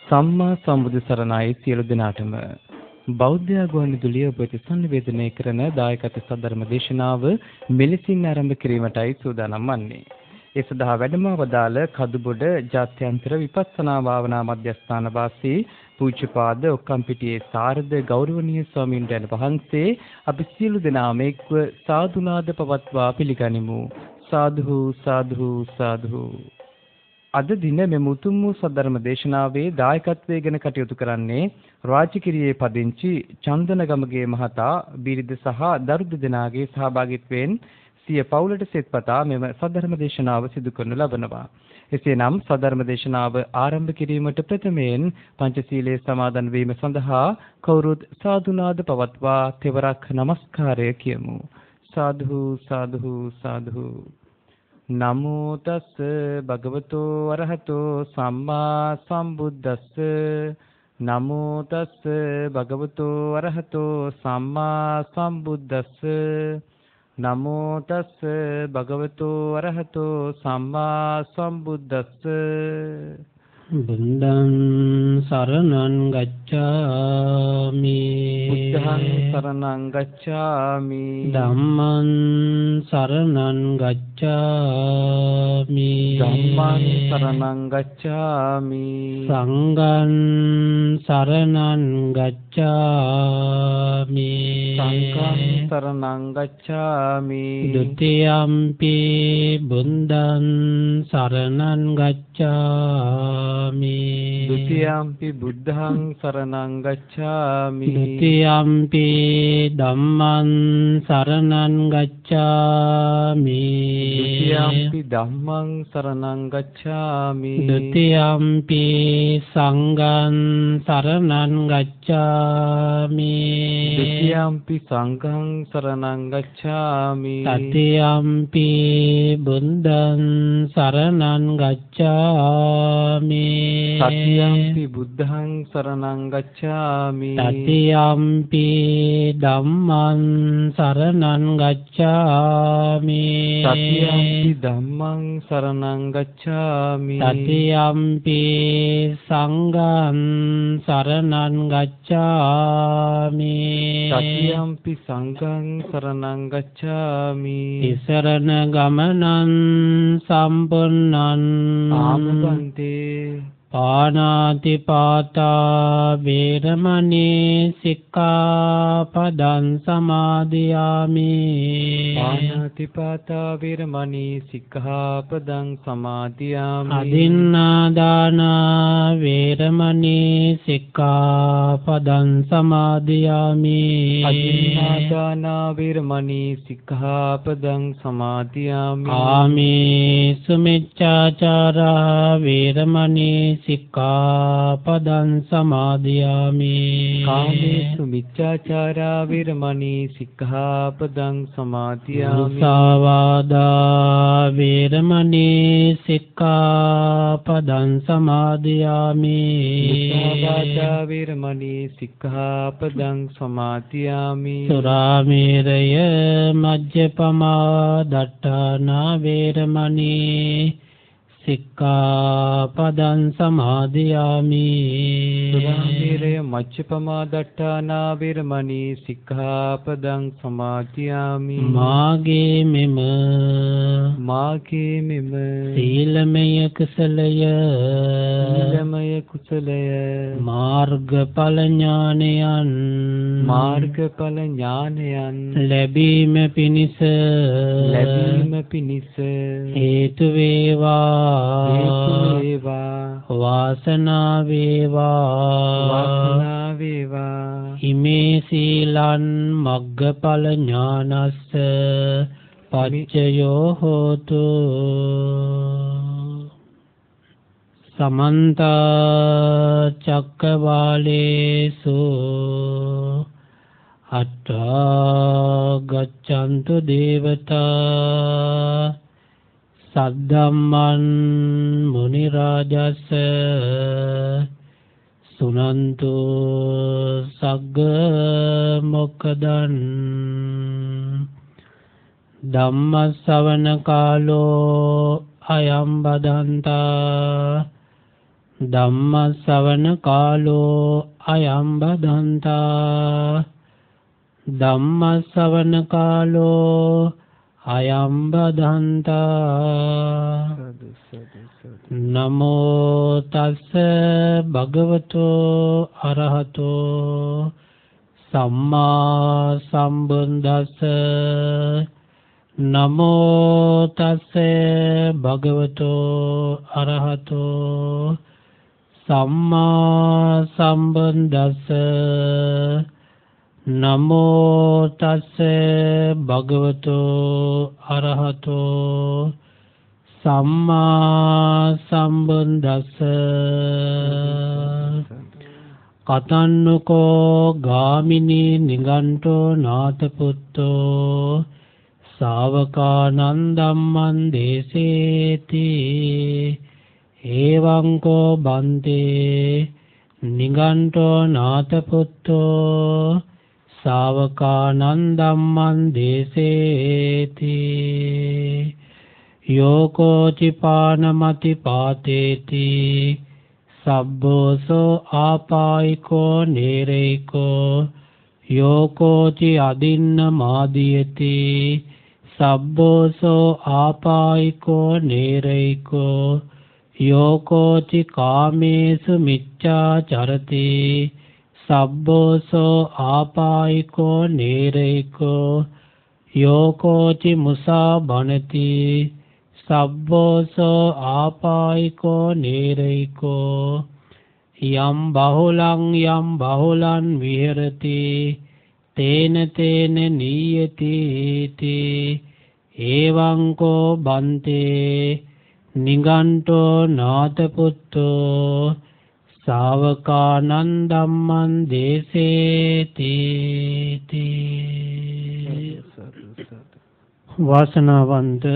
සම්මා සම්බුදු සරණයි සියලු දෙනාටම. බෞද්ධ ගුවන්විදුලිය ඔබ වෙත සංනිවේදනය කරන දායකත්ව සද්ධර්ම දේශනාව මෙලෙසින් ආරම්භ කිරීමටයි සූදානම් වන්නේ. ඒ සඳහා වැඩම වදාළ කදුබොඩ ජාත්‍යන්තර විපස්සනා භාවනා මධ්‍යස්ථාන වාසී පූජ්‍යපාද ඔක්කම්පිටියේ සාරද ගෞරවනීය ස්වාමීන් වහන්සේ අපි සියලු දෙනාම එක්ව සාදුනාද පවත්වා පිළිගනිමු. සාදු සාදු සාදු. අද දින මෙම උතුම් වූ සද්ධර්ම දේශනාවේ දායකත්වයෙන් ගෙන කටයුතු කරන්නේ රාජකිරියේ පදිංචි චන්දනගමගේ මහතා බිරිඳ සහ දරු දෙදෙනාගේ සහභාගීත්වයෙන් සිය පවුලට සෙත්පතා මෙම සද්ධර්ම දේශනාව සිදු කරනු ලබනවා. එසේනම් සද්ධර්ම දේශනාව ආරම්භ කිරීමට ප්‍රථමයෙන් පංචශීලයේ සමාදන් වීම සඳහා කවුරුත් සාදුනාද පවත්වා තෙවරක් නමස්කාරය කියමු. සාදු සාදු සාදු. නමෝ තස් භගවතෝ අරහතෝ සම්මා සම්බුද්දස්ස. නමෝ තස් භගවතෝ අරහතෝ සම්මා සම්බුද්දස්ස. නමෝ තස් භගවතෝ අරහතෝ සම්මා සම්බුද්දස්ස. බුද්ධං සරණං ගච්ඡාමි. බුද්ධං සරණං ගච්ඡාමි. ධම්මං සරණං ගච්ඡාමි. ධම්මං සරණං ගච්ඡාමි. සංඝං සරණං ගච්ඡාමි. සංඝං සරණං ගච්ඡාමි. ဒ ුතියම්පි බුද්ධං සරණං ගච්ඡාමි. ဒ ුතියම්පි බුද්ධං සරණං ගච්ඡාමි. ဒ ුතියම්පි ධම්මං සරණං ගච්ඡාමි. ဒ ුතියම්පි ධම්මං සරණං ගච්ඡාමි. ဒ ුතියම්පි සංඝං සරණං ගච්ඡාමි. ဒ ුතියම්පි සංඝං සරණං ගච්ඡාමි. තතියම්පි බුද්ධං සරණං ගච්ඡාමි. තතියම්පි බුද්ධං සරණං ගච්ඡාමි. තතියම්පි ධම්මං සරණං ගච්ඡාමි. තතියම්පි ධම්මං සරණං ගච්ඡාමි. තතියම්පි සංඝං සරණං ගච්ඡාමි. තතියම්පි සංඝං සරණං ගච්ඡාමි. තිසරණ ගමනං සම්පන්නං ආමබන්තේ. පාණාති පාතා වේරමණී සික්ඛාපදං සමාදියාමි. පාණාති පාතා වේරමණී සික්ඛාපදං සමාදියාමි. අදින්නා දාන වේරමණී සික්ඛාපදං සමාදියාමි. අදින්නා දාන වේරමණී සික්ඛාපදං සමාදියාමි. ආමේසු මිච්ඡාචාරා වේරමණී සික්ඛාපදං සමාදියාමි. කාමේසු මිච්ඡාචාරා වේරමණී සික්ඛාපදං සමාදියාමි. මුසාවාදා වේරමණී සික්ඛාපදං සමාදියාමි. මුසාවාදා වේරමණී සික්ඛාපදං සමාදියාමි. සුරාමේරය මජ්ජපමා දට්ඨානා වේරමණී සික්ඛාපදං සමාදියාමි. සුරාමේරය මච්චපමා දට්ඨානා වේරමණී සික්ඛාපදං සමාදියාමි. මාගේ මෙම සීලමය කුසලය මාර්ගඵල ඥානයන් ලැබීම පිණිස හේතු වේවා. වාසනාව වේවා. ඉමේ සීලං මග්ගඵල ඥානස්ස පච්චයෝ හෝතු. සමන්ත චක්කවාලේසු අත්‍රා ගච්ඡන්තු දේවතා සද්ධම්මං මුනි රාජස්ස සුනන්තු සග්ග මොක්ඛදං ධම්ම ශ්‍රවණ කාලෝ අයම් බදන්තා ධම්මස්සවන කාලෝ අයං බදන්තා ධම්මස්සවන කාලෝ අයං බදන්තා නමෝ තස්ස භගවතෝ අරහතෝ සම්මා සම්බුද්දස්ස නමෝ තස්ස භගවතෝ අරහතෝ සම්මා සම්බුද්දස්ස නමෝ තස්ස භගවතෝ අරහතෝ සම්මා සම්බුද්දස්ස කතන්නකෝ ගාමිනී නිගණ්ඨෝ නාථපුත්තෝ ශාවකානං ධම්මං දේසේති එවං කෝ බන්තේ නිගණ්ඨෝ නාථපුත්තෝ ශාවකානං ධම්මං දේසේති යෝකෝචි පානමති පාතේති සබ්බෝසෝ ආපායිකෝ නේරේකෝ යෝකෝචි අදින්න මාදියති සබ්බෝසෝ ආපායිකෝ නේරේකෝ යෝකෝචි කාමේසු මිච්ඡාචරති සබ්බෝසෝ ආපායිකෝ නේරේකෝ යෝකෝචි මුසා බනති සබ්බෝසෝ ආපායිකෝ නේරේකෝ යම් බහුලං විහෙරති තේන තේන නීයති තී එවං කෝ බන්තේ නිගණ්ඨෝ නාථපුත්තෝ ශාවකානං ධම්මං දේසේති වාසනාවන්ත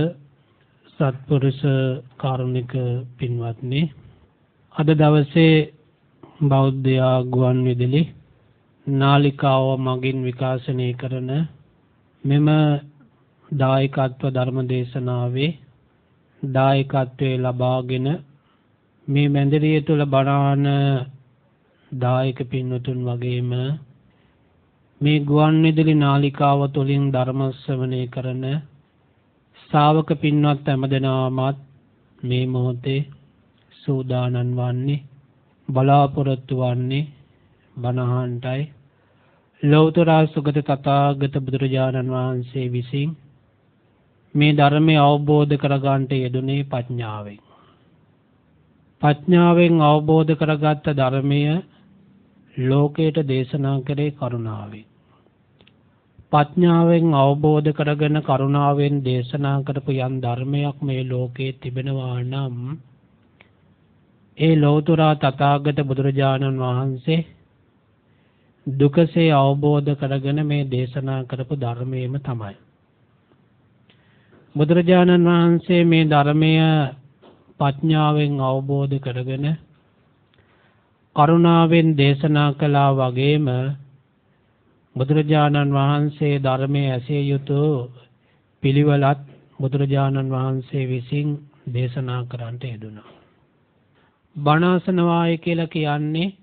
සත්පුරුෂ කාරුණික පින්වත්නි, අද දවසේ බෞද්ධ ගුවන් විදුලි නාලිකාව මගින් විකාශනය කරන මෙම දායකත්ව ධර්ම දේශනාවේ දායකත්වයේ ලබාගෙන මේ මැදිරිය තුල බණාන දායක පින්වතුන් වගේම මේ ගුවන් විදුලි නාලිකාව තුලින් ධර්ම ශ්‍රවණය කරන ශ්‍රාවක පින්වත් හැමදෙනාමත් මේ මොහොතේ සූදානම් වන්නේ බලාපොරොත්තු වන්නේ බණහන්ටයි. ලෞතර සුගත තථාගත බුදුරජාණන් වහන්සේ විසින් මේ ධර්මය අවබෝධ කරගන්නට යෙදුනේ ප්‍රඥාවෙන්. ප්‍රඥාවෙන් අවබෝධ කරගත්ත ධර්මය ලෝකයට දේශනා කරේ කරුණාවෙන්. ප්‍රඥාවෙන් අවබෝධ කරගෙන කරුණාවෙන් දේශනා කරපු යම් ධර්මයක් මේ ලෝකයේ තිබෙනවා නම් ඒ ලෞතර තථාගත බුදුරජාණන් වහන්සේ දුකසේ අවබෝධ කරගෙන මේ දේශනා කරපු ධර්මයේම තමයි. බුදුරජාණන් වහන්සේ මේ ධර්මය ප්‍රඥාවෙන් අවබෝධ කරගෙන කරුණාවෙන් දේශනා කළා වගේම බුදුරජාණන් වහන්සේ ධර්මයේ ඇසිය යුතු පිළිවෙලත් බුදුරජාණන් වහන්සේ විසින් දේශනා කරන්නට යෙදුණා. බණාසනවාය කියලා කියන්නේ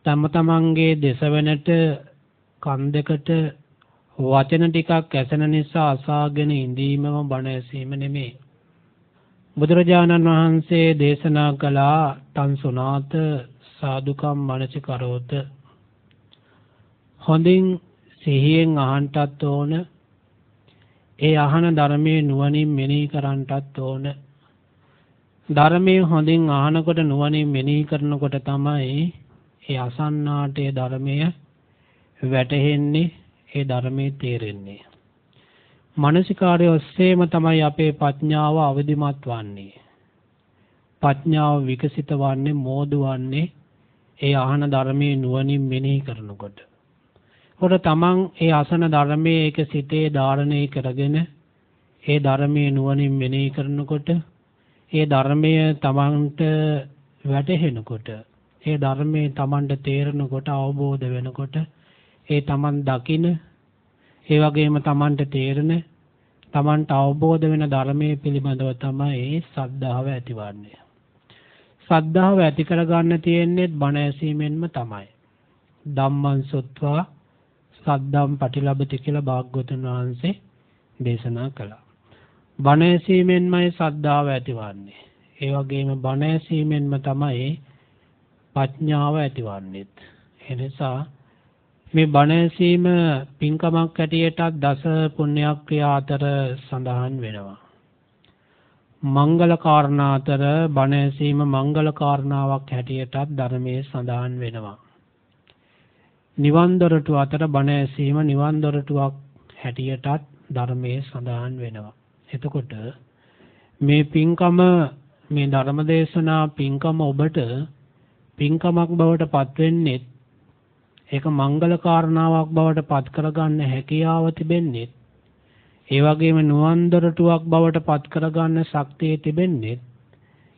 තම තමන්ගේ දෙසවනට කන් දෙකට වචන ටිකක් ඇසෙන නිසා අසාගෙන ඉඳීමම බණ ඇසීම නෙමෙයි. බුදුරජාණන් වහන්සේ දේශනා කළා තං සුනාත සාදුකම් මනසිකරෝත. හොඳින් සිහියෙන් අහන්නටත් ඕන. ඒ අහන ධර්මයේ නුවණින් මෙනෙහි කරන්නටත් ඕන. ධර්මයේ හොඳින් අහනකොට නුවණින් මෙනෙහි කරනකොට තමයි ඒ අසන්නාට ඒ ධර්මය වැටහෙන්නේ, ඒ ධර්මයේ තේරෙන්නේ. මානසිකාර්ය ඔස්සේම තමයි අපේ ප්‍රඥාව අවදිමත් වන්නේ. ප්‍රඥාව විකසිත වන්නේ, මෝදු වන්නේ ඒ අහන ධර්මයේ නුවණින් මෙනෙහි කරනකොට. කොට තමන් ඒ අසන ධර්මයේ ඒක සිතේ ධාරණය කරගෙන ඒ ධර්මයේ නුවණින් මෙනෙහි කරනකොට ඒ ධර්මය තමන්ට වැටහෙනකොට, ඒ ධර්මයේ තමන්ට තේරෙනකොට, අවබෝධ වෙනකොට ඒ තමන් දකින, ඒ වගේම තමන්ට තේරෙන, තමන්ට අවබෝධ වෙන ධර්මයේ පිළිබඳව තමයි ශ්‍රද්ධාව ඇතිවන්නේ. සද්ධාව ඇති කරගන්න තියෙන්නේ බණ ඇසීමෙන්ම තමයි. ධම්මං සුත්වා සද්දම් පටිලබති කියලා භාග්‍යවතුන් වහන්සේ දේශනා කළා. බණ ඇසීමෙන්මයි සද්ධාව ඇතිවන්නේ. ඒ වගේම බණ ඇසීමෙන්ම තමයි ප්‍රඥාව ඇතිවන්නේ. එනිසා මේ බණ ඇසීම පින්කමක් හැටියටත් දස පුණ්‍යක්‍රියා අතර සඳහන් වෙනවා. මංගල කාරණා අතර බණ ඇසීම මංගල කාරණාවක් හැටියටත් ධර්මයේ සඳහන් වෙනවා. නිවන් දොරටු අතර බණ ඇසීම නිවන් දොරටුවක් හැටියටත් ධර්මයේ සඳහන් වෙනවා. එතකොට මේ පින්කම මේ ධර්මදේශනා පින්කම ඔබට පින්කමක් බවට පත් වෙන්නේ ඒක මංගල කාරණාවක් බවට පත් කරගන්න හැකියාව තිබෙන්නේ ඒ වගේම නිවන් දොරටුවක් බවට පත් කරගන්න ශක්තිය තිබෙන්නේ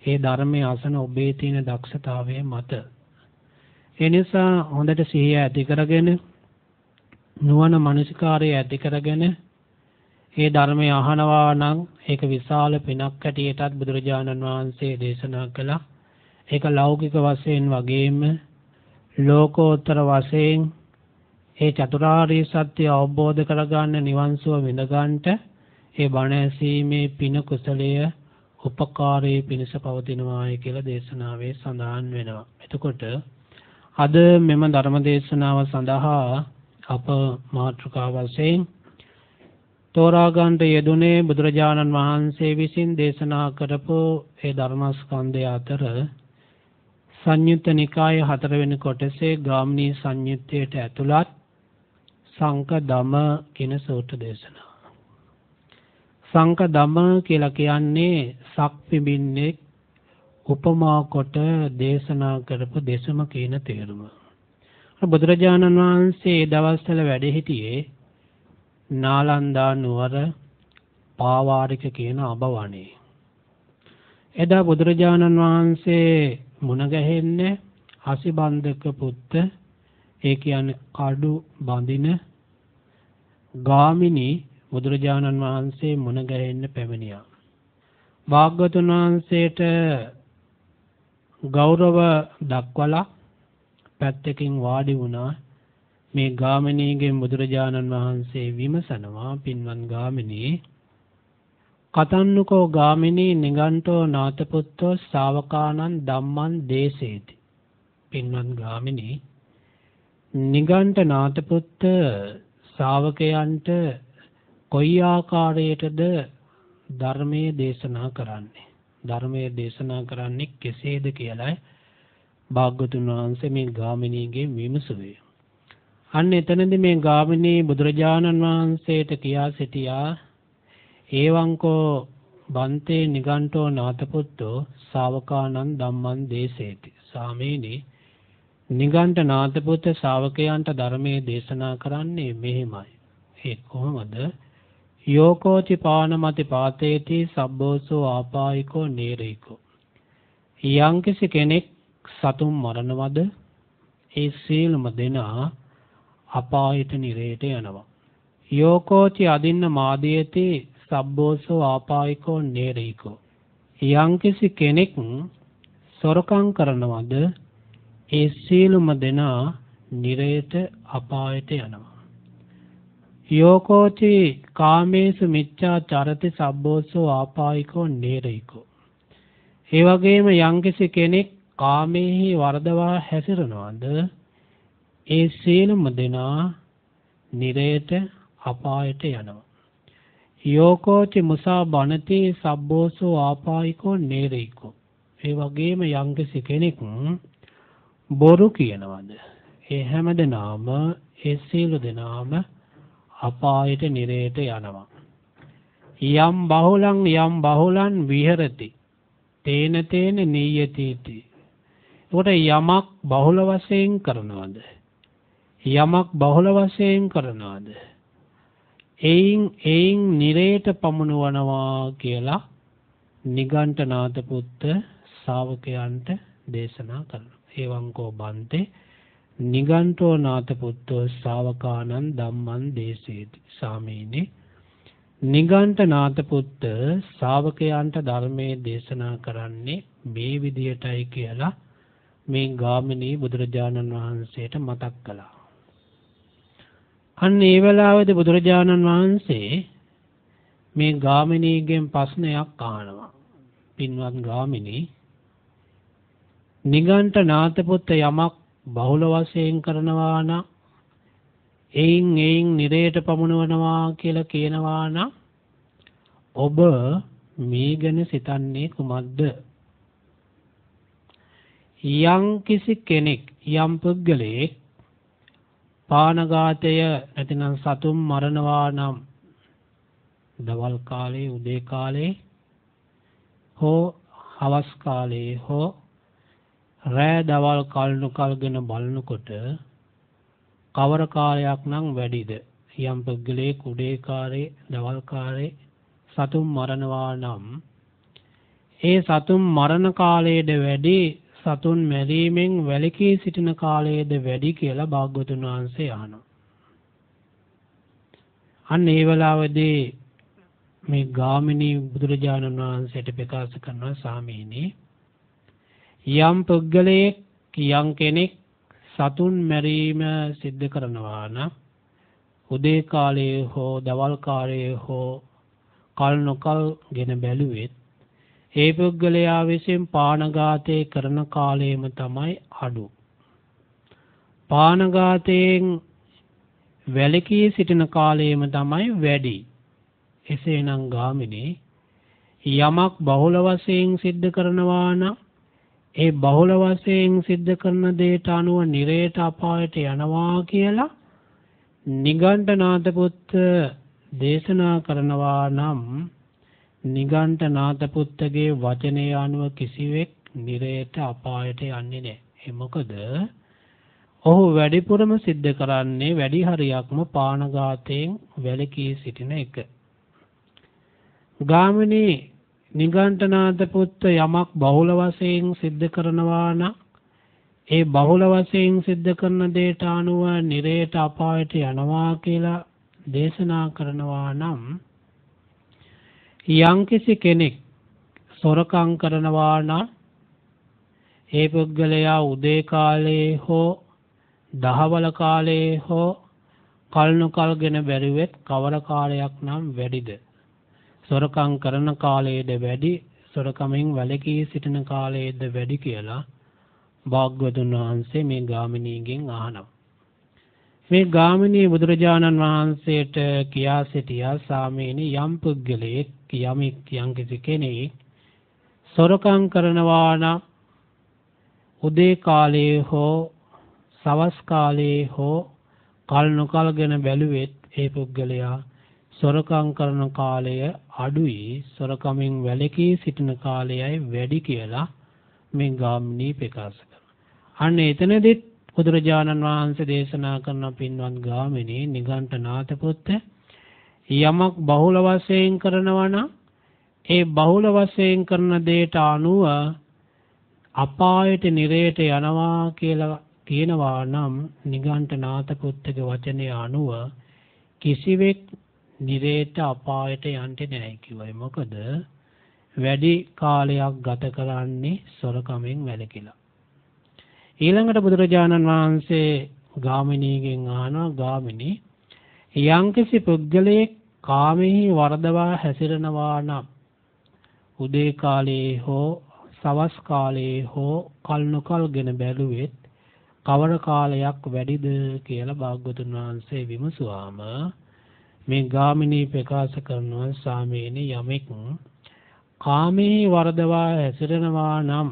ඒ ධර්මයේ අසන ඔබේ තියෙන දක්ෂතාවය මත. ඒ නිසා හොඳට සිහිය ඇති කරගෙන නුවණ මනසිකාරය ඇති කරගෙන ඒ ධර්මය අහනවා නම් ඒක විශාල පිනක් හැටියටත් බුදුරජාණන් වහන්සේ දේශනා කළා. ඒක ලෞකික වශයෙන් වගේම ලෝකෝත්තර වශයෙන් ඒ චතුරාර්ය සත්‍ය අවබෝධ කරගන්න නිවන් සුව විඳ ගන්නට ඒ බණ ඇසීමේ පින කුසලය උපකාරී පිණිස පවතිනවායි කියලා දේශනාවේ සඳහන් වෙනවා. එතකොට අද මෙම ධර්ම දේශනාව සඳහා අප මාතෘකා වශයෙන් තෝරා ගන්නට යෙදුනේ බුදුරජාණන් වහන්සේ විසින් දේශනා කරපු ඒ ධර්මස්කන්ධය අතර සංයුත්ත නිකායේ 4 වෙනි කොටසේ ගාමිනී සංයුත්තයට ඇතුළත් සංක ධම කියන සූත්‍ර දේශනාව. සංක ධම කියලා කියන්නේ සක් පිඹින්නේ උපමා කොට දේශනා කරපු දෙසම කියන තේරුම. බුදුරජාණන් වහන්සේ ඒ දවස්වල වැඩ සිටියේ නාලන්දා නුවර පාවාරික කියන අබවණේ. එදා බුදුරජාණන් වහන්සේ මුණ ගැහෙන්නේ අසිබන්ධක පුත්ත ඒ කියන්නේ කඩු බඳින ගාමිනී බුදුරජාණන් වහන්සේ මුණ ගැහෙන්න පැමිණියා. භාග්‍යවතුන් වහන්සේට ගෞරව දක්වලා පැත්තකින් වාඩි වුණා. මේ ගාමිනීගෙන් බුදුරජාණන් වහන්සේ විමසනවා පින්වත් ගාමිනී කතන්නකෝ ගාමිනී නිගණ්ඨෝ නාතපුත්තෝ ශාවකානං ධම්මං දේශේති. පින්වත් ගාමිනී නිගණ්ඨ නාතපුත්ත ශ්‍රාවකයන්ට කොයි ආකාරයටද ධර්මයේ දේශනා කරන්නේ? ධර්මයේ දේශනා කරන්නේ කෙසේද කියලායි භාග්‍යවතුන් වහන්සේ මේ ගාමිනීගෙන් විමසුවේ. අන්න එතනදී මේ ගාමිනී බුදුරජාණන් වහන්සේට කියා සිටියා ඒවංකෝ බන්තේ නිගණ්ඨෝ නාතපුත්තෝ ශාවකානං ධම්මං දේශේති. ස්වාමීනි නිගණ්ඨ නාතපුත්ත ශාවකයන්ට ධර්මයේ දේශනා කරන්නේ මෙහෙමයි. ඒ කොහොමද? යෝකෝචි පානමති පාතේති සබ්බෝසෝ ආපායිකෝ නේරයිකෝ. යම්කිසි කෙනෙක් සතුන් මරනවද ඒ සීලම දෙනා අපායට නිරේට යනවා. යෝකෝචි අදින්න මාදියති සබ්බෝසෝ ආපායිකෝ නේරයිකෝ. යම්කිසි කෙනෙක් සොරකම් කරනවද ඒ සීලම දෙනා නිරේට අපායට යනවා. යෝකෝචි කාමේසු මිච්ඡා චරති සබ්බෝසෝ ආපායිකෝ නේරයිකෝ. ඒ වගේම යම්කිසි කෙනෙක් කාමේහි වර්ධවා හැසිරනවද ඒ සීලම දෙනා නිරේට අපායට යනවා. යෝකෝචි මුසා බණති සබ්බෝසෝ ආපායිකෝ නේරයිකෝ. ඒ වගේම යම්කිසි කෙනෙක් බොරු කියනවද ඒ හැම දෙනාම ඒ සීල දෙනාම අපායට නිරේට යනවා. යම් බහුලං විහෙරති තේන තේන නීයතිති. උකට යමක් බහුල වශයෙන් කරනවද යමක් බහුල වශයෙන් කරනවද එයින් නිරේට පමුණවනවා කියලා නිගණ්ඨ නාතපුත්ත ශාවකයන්ට දේශනා කරනවා. ඒවංකෝ බන්තේ නිගණ්ඨෝ නාතපුත්තෝ ශාවකානං ධම්මං දේශේති. සාමීනි නිගණ්ඨ නාතපුත්ත ශාවකයන්ට ධර්මයේ දේශනා කරන්නේ මේ විදියටයි කියලා මේ ගාමිණී බුදුරජාණන් වහන්සේට මතක් කළා. අන්න ඒ වෙලාවේදී බුදුරජාණන් වහන්සේ මේ ගාමිණීගෙන් ප්‍රශ්නයක් අහනවා. පින්වත් ගාමිණී, නිගණ්ඨනාථ පුත්ත යමක් බහුල වශයෙන් කරනවා නම් එයින් නිරේට පමුණවනවා කියලා කියනවා නම් ඔබ මේ ගැන සිතන්නේ කුමක්ද? යම් කිසි කෙනෙක් යම් පුද්ගලයෙක් පානඝාතය නැතිනම් සතුන් මරනවා නම් දවල් කාලේ, උදේ කාලේ හෝ හවස් කාලේ හෝ රෑ දවල් කල්නු කල්ගෙන බලනකොට කවර කාලයක් නම් වැඩිද? යම් පුද්ගලයෙක් උදේ කාලේ, දවල් කාලේ සතුන් මරනවා නම් ඒ සතුන් මරණ කාලයේද වැඩි, සතුන් මැරීමෙන් වැළකී සිටින කාලයේද වැඩි කියලා භාග්‍යවතුන් වහන්සේ අහනවා. අන්න ඒ වෙලාවේදී මේ ගාමිණී බුදුරජාණන් වහන්සේට ප්‍රකාශ කරනවා, ස්වාමීනි, යම් පුද්ගලයෙක් යම් කෙනෙක් සතුන් මැරීම සිද්ධ කරනවා නම් උදේ කාලයේ හෝ දවල් කාලයේ හෝ කල් නොකල් ගෙන බැලුවෙත් ඒ පුද්ගලයා විසින් පානඝාතය කරන කාලයම තමයි අඩු. පානඝාතයෙන් වැළකී සිටින කාලයම තමයි වැඩි. එසේනම් ගාමිණී, යමක් බහුල වශයෙන් සිද්ධ කරනවා නම් ඒ බහුල වශයෙන් සිද්ධ කරන දේට අනුව නිරේට අපායට යනවා කියලා නිගණ්ඨනාථ පුත්ත දේශනා කරනවා නම් නිගණ්ඨනාථ පුත්තගේ වචනය අනුව කිසිවෙක් නිරේට අපායට යන්නේ නැහැ. ඒ මොකද ඔහු වැඩිපුරම සිද්ධ කරන්නේ වැඩි හරියක්ම පානඝාතයෙන් වැළකී සිටින එක. ගාමිණී, නිගණ්ඨනාථ පුත්ත යමක් බහුල වශයෙන් සිද්ධ කරනවා නම් ඒ බහුල වශයෙන් සිද්ධ කරන දේට අනුව නිරේට අපායට යනවා කියලා දේශනා කරනවා නම් යම්කිසි කෙනෙක් සොරකම් කරනවා නම් ඒ පුද්ගලයා උදේ කාලේ හෝ දහවල කාලේ හෝ කල්නු කල්ගෙන බැරිවෙත් කවර කාලයක් නම් වැඩිද? සොරකම් කරන කාලයේද වැඩි, සොරකමින් වැළකී සිටින කාලයේද වැඩි කියලා භාග්‍යවතුන් වහන්සේ මේ ගාමිණීගෙන් අහනවා. මේ ගාමිණී බුදුරජාණන් වහන්සේට කියා සිටියා, ස්වාමීනි, යම් පුද්ගලයෙක් යම්කිසි කෙනෙක් සොරකම් කරනවා නම් උදේ කාලයේ හෝ සවස් කාලයේ හෝ කල් නොකල්ගෙන බැලුවෙත් ඒ පුද්ගලයා සොරකම් කරන කාලය අඩුයි, සොරකමින් වැළකී සිටින කාලයයි වැඩි කියලා මේ ගාමිණී ප්‍රකාශ කරනවා. අන්න එතනදිත් බුදුරජාණන් වහන්සේ දේශනා කරන පින්වත් ගාමිණී, නිගණ්ඨනාථ පුත්ත යමක් බහුල වශයෙන් කරනවා නම් ඒ බහුල වශයෙන් කරන දේට අනුව අපායට නිරේට යනවා කියලා කියනවා නම් නිගණ්ඨනාථ පුත්තගේ වචනය අනුව කිසිවෙක් නිරේට අපායට යන්නේ නැහැ කිව්වයි. මොකද වැඩි කාලයක් ගත කරන්නේ සොරකමින් වැළකීලා. ඊළඟට බුදුරජාණන් වහන්සේ ගාමිණීගෙන් අහනවා, ගාමිණී, යම්කිසි පුද්ගලයෙක් කාමෙහි වර්ධවා හැසිරෙනවා නම් උදේ කාලයේ හෝ සවස් කාලයේ හෝ කල් නොකල්ගෙන බැලුවෙත් කවර කාලයක් වැඩිද කියලා භාග්‍යවතුන් වහන්සේ විමසුවාම මේ ගාමිණී ප්‍රකාශ කරනවා, ස්වාමීනි, යමෙක් කාමෙහි වර්ධවා හැසිරෙනවා නම්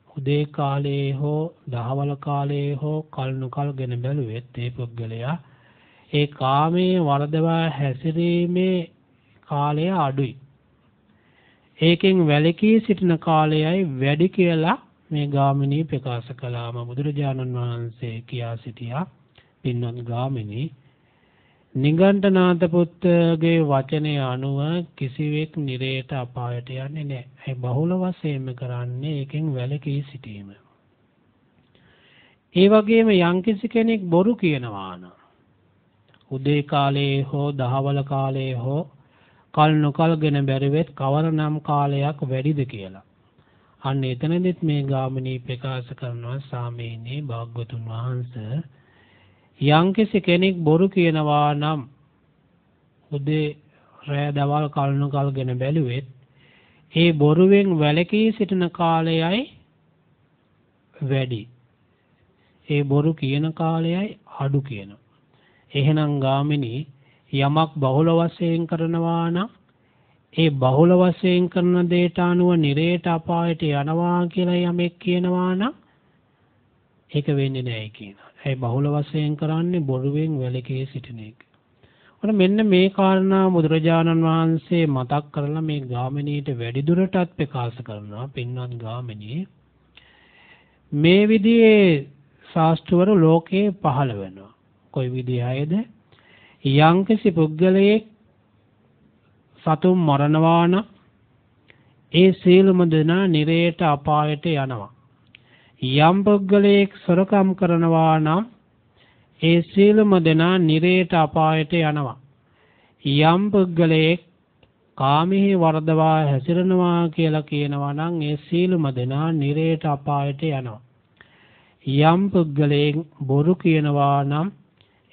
උදේ කාලයේ හෝ දහවල කාලයේ හෝ කල් නොකල්ගෙන බැලුවෙත් ඒ පුද්ගලයා ඒ කාමයේ වර්ධවා හැසිරීමේ කාලය අඩුයි. ඒකෙන් වැළකී සිටින කාලයයි වැඩි කියලා මේ ගාමිණී ප්‍රකාශ කළාම බුදුරජාණන් වහන්සේ කියා සිටියා, පින්වත් ගාමිණී, නිගණ්ඨනාථ පුත්තගේ වචනය අනුව කිසිවෙක් නිරේට අපායට යන්නේ නැහැ. ඒ බහුල වශයෙන්ම කරන්නේ ඒකෙන් වැළකී සිටීම. ඒ වගේම යම්කිසි කෙනෙක් බොරු කියනවා නම් උදේ කාලයේ හෝ දහවල කාලයේ හෝ කල් නොකල්ගෙන බැරිවෙත් කවරනම් කාලයක් වැඩිද කියලා. අන්න එතනදිත් මේ ගාමිණී ප්‍රකාශ කරනවා සාමීනී භාග්‍යවතුන් වහන්සේ යම්කිසි කෙනෙක් බොරු කියනවා නම් උදේ රෑ දවල් කල්නු කල්ගෙන බැලුවෙත් ඒ බොරුවෙන් වැළකී සිටින කාලයයි වැඩි. ඒ බොරු කියන කාලයයි අඩු කියනවා. එහෙනම් ගාමිණී යමක් බහුල වශයෙන් කරනවා නම් ඒ බහුල වශයෙන් කරන දේට අනුව නිරේට අපායට යනවා කියලා යමෙක් කියනවා නම් ඒක වෙන්නේ නැහැ කියනවා. ඒ බහුල වශයෙන් කරන්නේ බොරුවෙන් වැළකී සිටින එක. ඔන්න මෙන්න මේ කාරණා බුදුරජාණන් වහන්සේ මතක් කරලා මේ ගාමිණීට වැඩිදුරටත් ප්‍රකාශ කරනවා. පින්වත් ගාමිණී මේ විදිහේ ශාස්ත්‍රවල ලෝකේ පහළ වෙනවා. කොයි විදිහයිද? යම්කිසි පුද්ගලයෙක් සතුන් මරනවා නම් ඒ සියලුම දෙනා නිරේට අපායට යනවා. යම් පුද්ගලයෙක් සොරකම් කරනවා නම් ඒ සියලුම දෙනා නිරේට අපායට යනවා. යම් පුද්ගලයෙක් කාමෙහි වර්ධවා හැසිරෙනවා කියලා කියනවා නම් ඒ සියලුම දෙනා නිරේට අපායට යනවා. යම් පුද්ගලයෙක් බොරු කියනවා නම්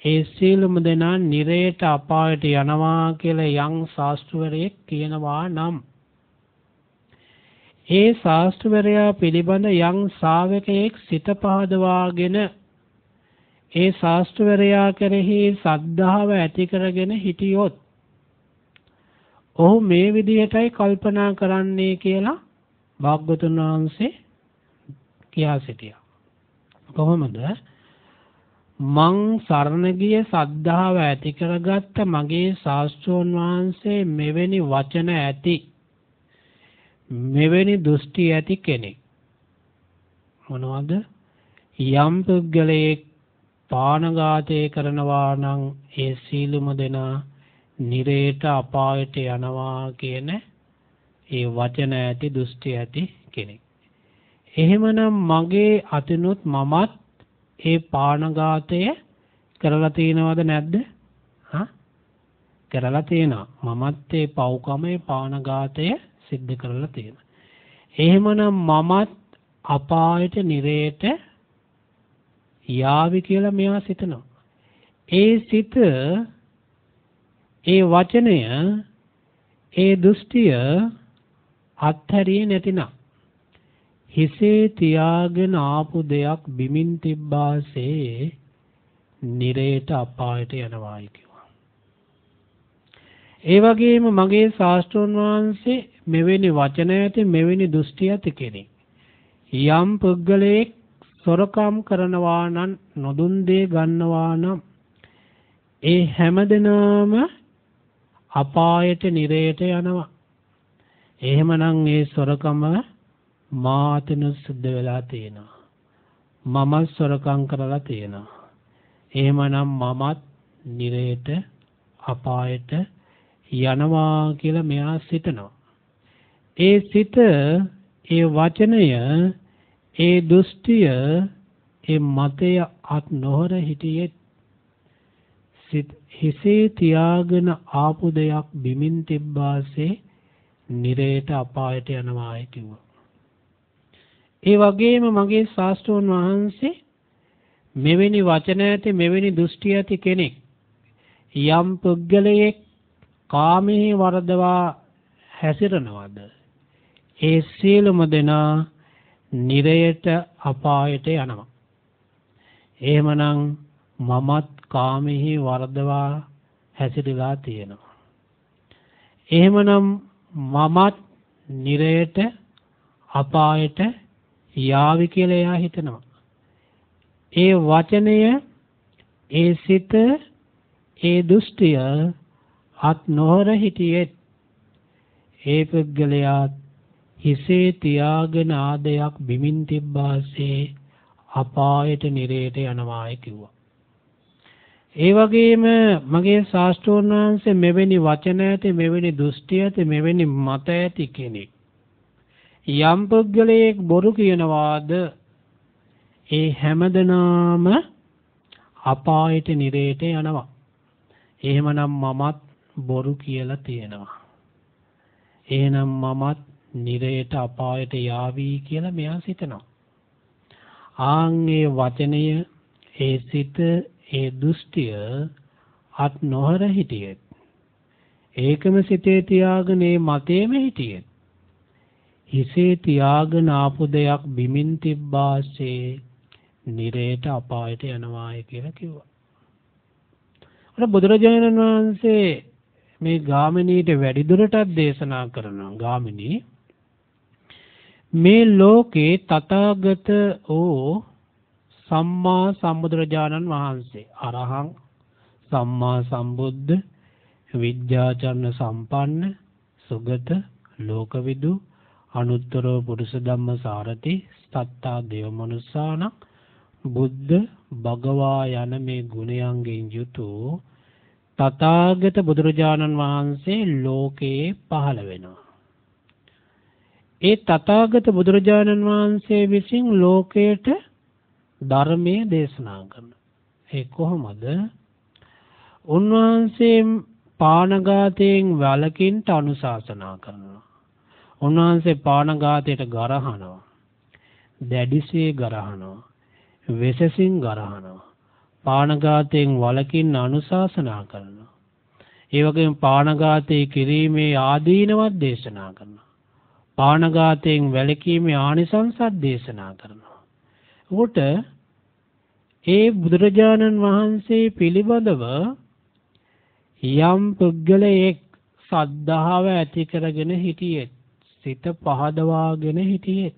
ඒ සියලුම දෙනා නිරේට අපායට යනවා කියලා යම් ශාස්ත්‍රවරයෙක් කියනවා නම් ඒ ශාස්ත්‍රවරයා පිළිබඳ යම් ශ්‍රාවකයෙක් සිත පහදවාගෙන ඒ ශාස්ත්‍රවරයා කෙරෙහි සද්ධාව ඇති කරගෙන හිටියොත් ඔහු මේ විදිහටයි කල්පනා කරන්නේ කියලා භාග්‍යවතුන් වහන්සේ කියා සිටියා. කොහොමද? මං සරණ ගිය සද්ධාව ඇති කරගත්ත මගේ ශාස්ත්‍රෝන් වහන්සේ මෙවැනි වචන ඇති මෙවැනි දෘෂ්ටි ඇති කෙනෙක්. මොනවද? යම් පුද්ගලයෙක් පානඝාතය කරනවා නම් ඒ සීලුම දෙනා නිරේට අපායට යනවා කියන ඒ වචන ඇති දෘෂ්ටි ඇති කෙනෙක්. එහෙමනම් මගේ අතිනුත් මමත් ඒ පානඝාතය කරලා තියෙනවද නැද්ද? කරලා තියෙනවා. මමත් ඒ පව්කමේ පානඝාතය සිද්ධ කරලා තියෙනවා. එහෙමනම් මමත් අපායට නිරේට යාවි කියලා මෙයා සිතනවා. ඒ සිත ඒ වචනය ඒ දෘෂ්ටිය අත්හැරියේ නැතිනම් හිසේ තියාගෙන ආපු දෙයක් බිමින් තිබ්බාසේ නිරේට අපායට යනවායි කිව්වා. ඒ වගේම මගේ ශාස්ත්‍රෝන් වහන්සේ මෙවැනි වචන ඇති මෙවැනි දෘෂ්ටි ඇති කෙනෙක්. යම් පුද්ගලයෙක් සොරකම් කරනවා නම් නොදුන් දේ ගන්නවා නම් ඒ හැමදෙනාම අපායට නිරේට යනවා. එහෙමනම් ඒ සොරකම මාතනු සුද්ධ වෙලා තියෙනවා. මම සොරකම් කරලා තියෙනවා. එහෙමනම් මමත් නිරේට අපායට යනවා කියලා මෙයා සිතනවා. ඒ සිත ඒ වචනය ඒ දෘෂ්ටිය ඒ මතය අත් නොහර හිටියේ හිසේ තියාගෙන ආපු දෙයක් බිමින් තිබ්බාසේ නිරේට අපායට යනවායි කිව්වා. ඒ වගේම මගේ ශාස්ත්‍රෝන් වහන්සේ මෙවැනි වචන ඇති මෙවැනි දෘෂ්ටි ඇති කෙනෙක් යම් පුද්ගලයෙක් කාමෙහි වර්ධවා හැසිරනවද ඒ සියලුම දෙනා නිරයට අපායට යනවා. එහෙමනම් මමත් කාමෙහි වර්ධවා හැසිරලා තියෙනවා. එහෙමනම් මමත් නිරයට අපායට යාවි කියලා එයා හිතනවා. ඒ වචනය ඒ සිත ඒ දෘෂ්ටිය අත් නොහර හිටියේ ඒ පුද්ගලයා හිසේ තියාගෙන ආදයක් බිමින් තිබ්බාසේ අපායට නිරේට යනවායි කිව්වා. ඒ වගේම මගේ ශාස්ත්‍රෝන් වහන්සේ මෙවැනි වචන ඇති මෙවැනි දෘෂ්ටි ඇති මෙවැනි මත ඇති කෙනෙක් යම් පුද්ගලයෙක් බොරු කියනවාද ඒ හැමදෙනාම අපායට නිරේට යනවා. එහෙමනම් මමත් බොරු කියලා තියෙනවා. එහෙනම් මමත් නිරයට අපායට යාවි කියලා මෙයා සිතනවා. ආන්ගේ වචනය, ඒ සිත, ඒ දෘෂ්ටිය අත් නොහර හිටියෙත්, ඒකම සිතේ තියාගෙන මේ මතේම හිටියෙත්, හිසේ තියාගෙන ආපු දෙයක් බිමින් තිබ්බාසේ නිරයට අපායට යනවායි කියලා කිව්වා. අර බුදුරජාණන් වහන්සේ මේ ගාමිනීට වැඩිදුරටත් දේශනා කරනවා. ගාමිනී, මේ ලෝකේ තථාගත වූ සම්මා සම්බුදුරජාණන් වහන්සේ, අරහං සම්මා සම්බුද්ධ, විද්‍යාචරණ සම්පන්න, සුගත, ලෝකවිදු, අනුත්තර පුරුෂ ධම්ම සාරති, සත්තා දේව මනුස්සාන, බුද්ධ භගවා යන මේ ගුණයන්ගෙන් යුතු තථාගත බුදුරජාණන් වහන්සේ ලෝකේ පහළ වෙනවා. ඒ තථාගත බුදුරජාණන් වහන්සේ විසින් ලෝකයට ධර්මයේ දේශනා කරනවා. ඒ කොහොමද? උන්වහන්සේ පානඝාතයෙන් වළකින්න අනුශාසනා කරනවා. උන්වහන්සේ පානඝාතයට ගරහනවා, දැඩිසේ ගරහනවා, වෙසසින් ගරහනවා. පානඝාතයෙන් වළකින්න අනුශාසනා කරනවා. ඒ වගේම පානඝාතය කිරීමේ ආදීනවත් දේශනා කරනවා. පානඝාතයෙන් වැළකීමේ ආනිසංසත් දේශනා කරනවා. උට ඒ බුදුරජාණන් වහන්සේ පිළිබඳව යම් පුද්ගලයෙක් සද්ධාව ඇති කරගෙන හිටියෙත්, සිත පහදවාගෙන හිටියෙත්,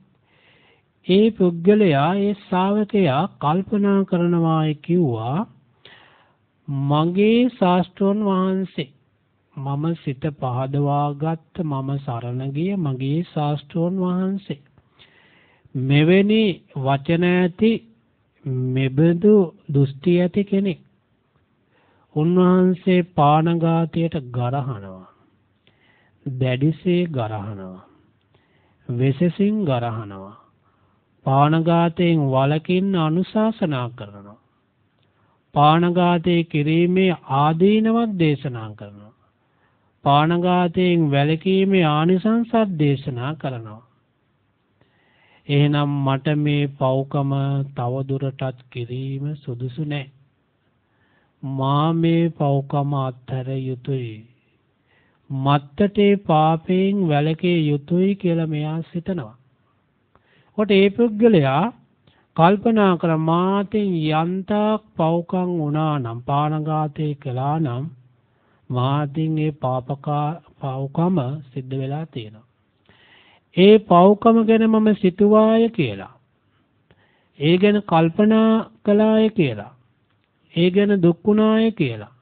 ඒ පුද්ගලයා, ඒ ශ්‍රාවකයා කල්පනා කරනවායි කිව්වා, මගේ ශාස්ත්‍රෝන් වහන්සේ, මම සිත පහදවාගත්ත, මම සරණ ගිය මගේ ශාස්ත්‍රෝන් වහන්සේ මෙවැනි වචන ඇති, මෙබඳු දෘෂ්ටි ඇති කෙනෙක්. උන්වහන්සේ පානඝාතයට ගරහනවා, දැඩිසේ ගරහනවා, වෙසසින් ගරහනවා, පානඝාතයෙන් වළකින්න අනුශාසනා කරනවා, පානඝාතය කිරීමේ ආදීනවත් දේශනා කරනවා, පානඝාතයෙන් වැළකීමේ ආනිසංසත් දේශනා කරනවා. එහෙනම් මට මේ පව්කම තවදුරටත් කිරීම සුදුසු නැහැ. මා මේ පව්කම අත්හැර යුතුයි. මත්තටේ පාපයෙන් වැළකී යුතුයි කියලා මෙයා සිතනවා. කොට ඒ පුද්ගලයා කල්පනා කර, මාතෙන් යන්තාක් පව්කම් වුණා නම්, පානඝාතය කළා නම්, මාතින් ඒ පව්කම සිද්ධ වෙලා තියෙනවා. ඒ පව්කම ගැන මම සිතුවාය කියලා, ඒ ගැන කල්පනා කළාය කියලා, ඒ ගැන දුක් වුණාය කියලා,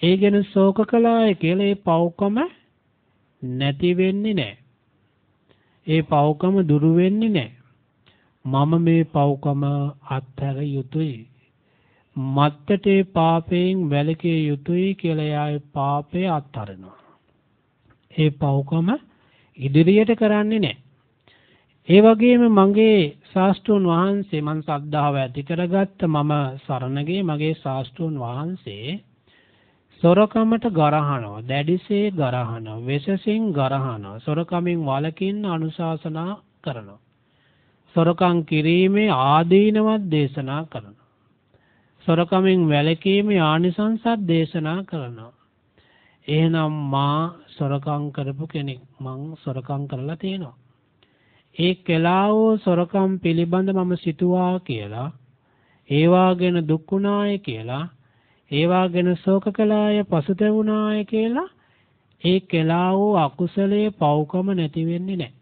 ඒ ගැන ශෝක කළාය කියලා, ඒ පව්කම නැති වෙන්නේ නැහැ. ඒ පව්කම දුරු වෙන්නේ නැහැ. මම මේ පව්කම අත්හැර යුතුයි. මත්තටේ පාපයෙන් වැළකී යුතුයි කියලා එයා ඒ පාපය අත්හරිනවා. ඒ පව්කම ඉදිරියට කරන්නේ නැහැ. ඒ වගේම මගේ ශාස්ත්‍රෝන් වහන්සේ, මං ශ්‍රද්ධාව ඇති කරගත්ත, මම සරණ ගියේ මගේ ශාස්ත්‍රෝන් වහන්සේ සොරකමට ගරහනවා, දැඩිසේ ගරහනවා, වෙසසින් ගරහනවා, සොරකමින් වළකින්න අනුශාසනා කරනවා, සොරකම් කිරීමේ ආදීනවත් දේශනා කරනවා, සොරකමින් වැළකීමේ ආනිසංසත් දේශනා කරනවා. එහෙනම් මා සොරකම් කරපු කෙනෙක්, මං සොරකම් කරලා තියෙනවා. ඒ කළා වූ සොරකම් පිළිබඳ මම සිතුවා කියලා, ඒවා ගැන දුක් වුණාය කියලා, ඒවා ගැන ශෝක කළාය, පසුතැවුණාය කියලා, ඒ කළා වූ අකුසලයේ පව්කම නැති වෙන්නේ නැහැ.